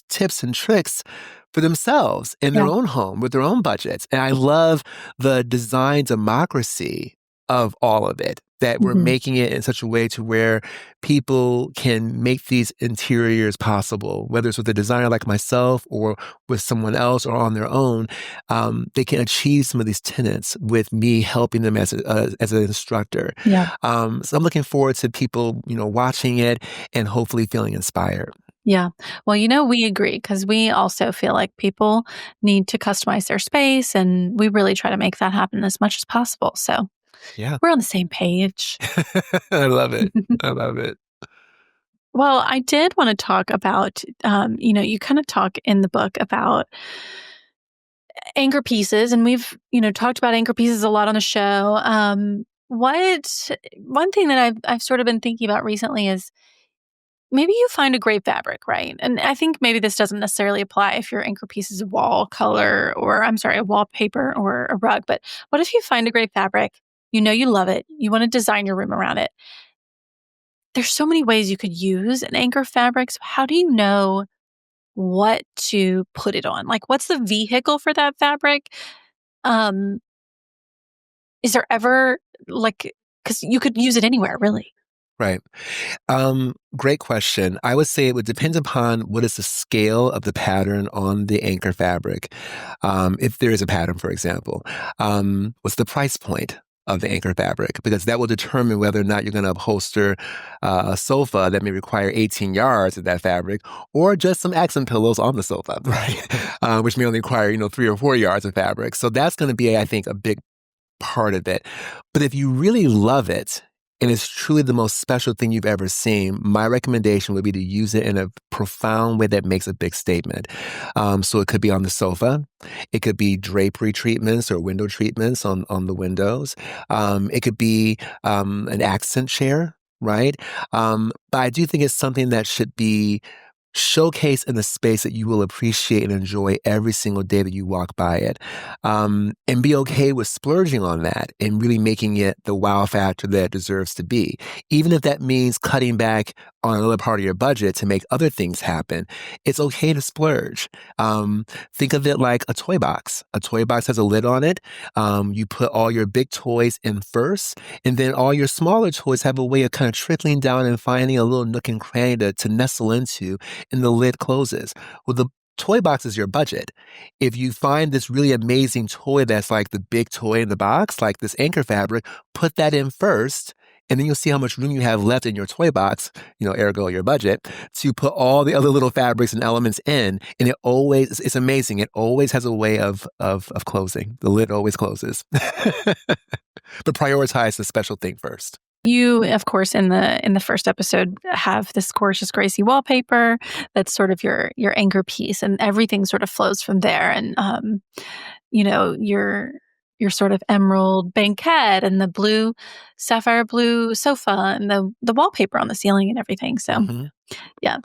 tips and tricks for themselves in their Yeah. own home with their own budgets. And I love the design democracy of all of it, that we're Mhm. making it in such a way to where people can make these interiors possible, whether it's with a designer like myself or with someone else or on their own. They can achieve some of these tenets with me helping them as an instructor. Yeah. So I'm looking forward to people, watching it and hopefully feeling inspired. Yeah. Well, we agree, because we also feel like people need to customize their space, and we really try to make that happen as much as possible. So Yeah. we're on the same page. I love it. I love it. Well, I did want to talk about, you kind of talk in the book about anchor pieces, and we've, talked about anchor pieces a lot on the show. One thing that I've sort of been thinking about recently is maybe you find a great fabric, right? And I think maybe this doesn't necessarily apply if your anchor piece is a wall color, or a wallpaper or a rug. But what if you find a great fabric? You love it. You want to design your room around it. There's so many ways you could use an anchor fabric. So how do you know what to put it on? Like, what's the vehicle for that fabric? Is there ever because you could use it anywhere, really. Right. Great question. I would say it would depend upon what is the scale of the pattern on the anchor fabric. If there is a pattern, for example, what's the price point of the anchor fabric? Because that will determine whether or not you're going to upholster a sofa that may require 18 yards of that fabric, or just some accent pillows on the sofa, right? Which may only require 3 or 4 yards of fabric. So that's going to be, I think, a big part of it. But if you really love it, and it's truly the most special thing you've ever seen, my recommendation would be to use it in a profound way that makes a big statement. So it could be on the sofa. It could be drapery treatments or window treatments on the windows. It could be an accent chair, right? But I do think it's something that should be showcase in a space that you will appreciate and enjoy every single day that you walk by it. And be okay with splurging on that and really making it the wow factor that it deserves to be. Even if that means cutting back on another part of your budget to make other things happen, it's okay to splurge. Think of it like a toy box. A toy box has a lid on it. You put all your big toys in first, and then all your smaller toys have a way of kind of trickling down and finding a little nook and cranny to nestle into, and the lid closes. Well, the toy box is your budget. If you find this really amazing toy that's like the big toy in the box, like this anchor fabric, put that in first, and then you'll see how much room you have left in your toy box, ergo your budget, to put all the other little fabrics and elements in. And it's amazing. It always has a way of closing. The lid always closes. But prioritize the special thing first. You, of course, in the first episode, have this gorgeous Gracie wallpaper that's sort of your anchor piece, and everything sort of flows from there. And your sort of emerald banquette and the sapphire blue sofa and the wallpaper on the ceiling and everything. So, yeah.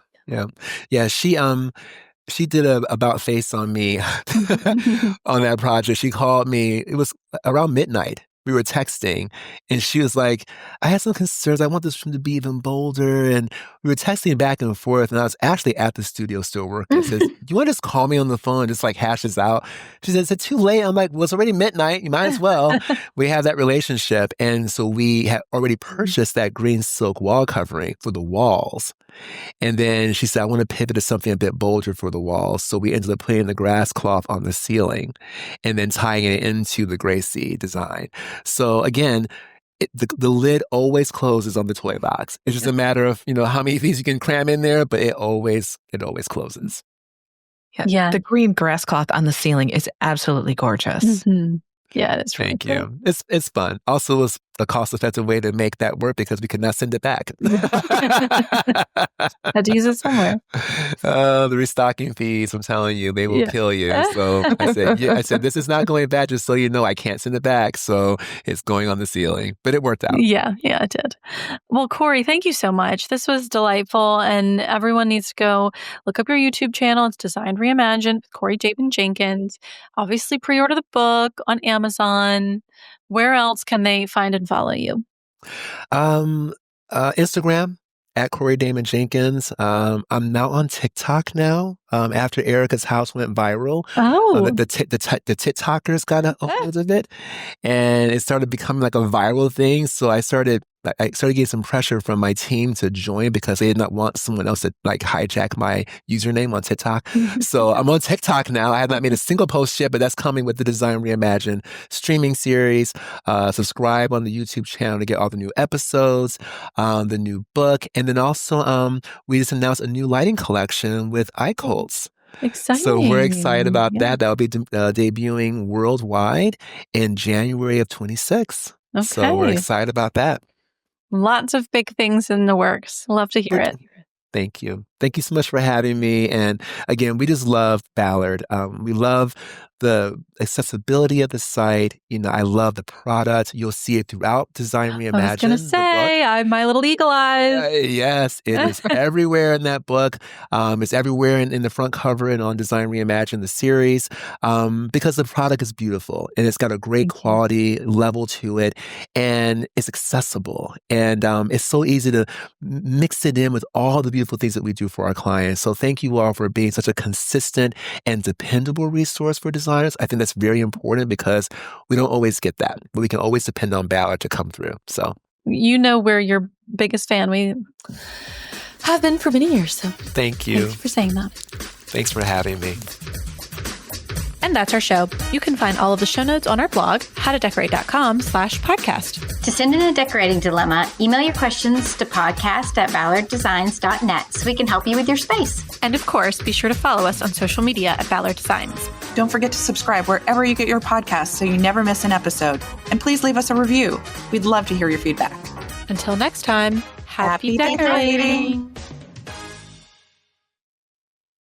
She did a about face on me on that project. She called me. It was around midnight. We were texting, and she was like, I had some concerns. I want this room to be even bolder. And we were texting back and forth, and I was actually at the studio still working. I said, do you want to just call me on the phone and just like hash this out? She said, is it too late? I'm like, well, it's already midnight. You might as well. We have that relationship. And so we had already purchased that green silk wall covering for the walls. And then she said, I want to pivot to something a bit bolder for the walls. So we ended up putting the grass cloth on the ceiling and then tying it into the Gracie design. So again, the lid always closes on the toy box. It's just a matter of, how many things you can cram in there, but it always closes. Yeah. The green grass cloth on the ceiling is absolutely gorgeous. Mm-hmm. Yeah, it's really Thank you. It's fun. Also, it was a cost-effective way to make that work because we could not send it back. Had to use it somewhere. The restocking fees, I'm telling you, they will kill you. So I said, this is not going back, just so you know, I can't send it back. So it's going on the ceiling. But it worked out. Yeah, it did. Well, Corey, thank you so much. This was delightful. And everyone needs to go look up your YouTube channel. It's Designed Reimagined with Corey Damen Jenkins. Obviously, pre-order the book on Amazon. Where else can they find and follow you? Instagram at Corey Damen Jenkins. I'm now on TikTok now. After Erica's house went viral, the TikTokers got a hold of it, and it started becoming like a viral thing. So I started getting some pressure from my team to join because they did not want someone else to like hijack my username on TikTok. So I'm on TikTok now. I have not made a single post yet, but that's coming with the Design Reimagined streaming series. Subscribe on the YouTube channel to get all the new episodes, the new book, and then also we just announced a new lighting collection with iColts. Exciting. So we're excited about that. That'll be debuting worldwide in January of 26. Okay. So we're excited about that. Lots of big things in the works. Love to hear it. Thank you. Thank you so much for having me. And again, we just love Ballard. We love the accessibility of the site. I love the product. You'll see it throughout Design Reimagined. I was going to say, I have my little eagle eyes. Yes, it is everywhere in that book. It's everywhere in the front cover and on Design Reimagined, the series, because the product is beautiful and it's got a great quality level to it, and it's accessible, and it's so easy to mix it in with all the beautiful things that we do for our clients. So thank you all for being such a consistent and dependable resource for designers. I think that's very important because we don't always get that, but we can always depend on Ballard to come through. So we're your biggest fan. We have been for many years. So thank you. Thank you for saying that. Thanks for having me. And that's our show. You can find all of the show notes on our blog, howtodecorate.com/podcast. To send in a decorating dilemma, email your questions to podcast@ballarddesigns.net so we can help you with your space. And of course, be sure to follow us on social media at Ballard Designs. Don't forget to subscribe wherever you get your podcasts so you never miss an episode. And please leave us a review. We'd love to hear your feedback. Until next time, happy Happy decorating.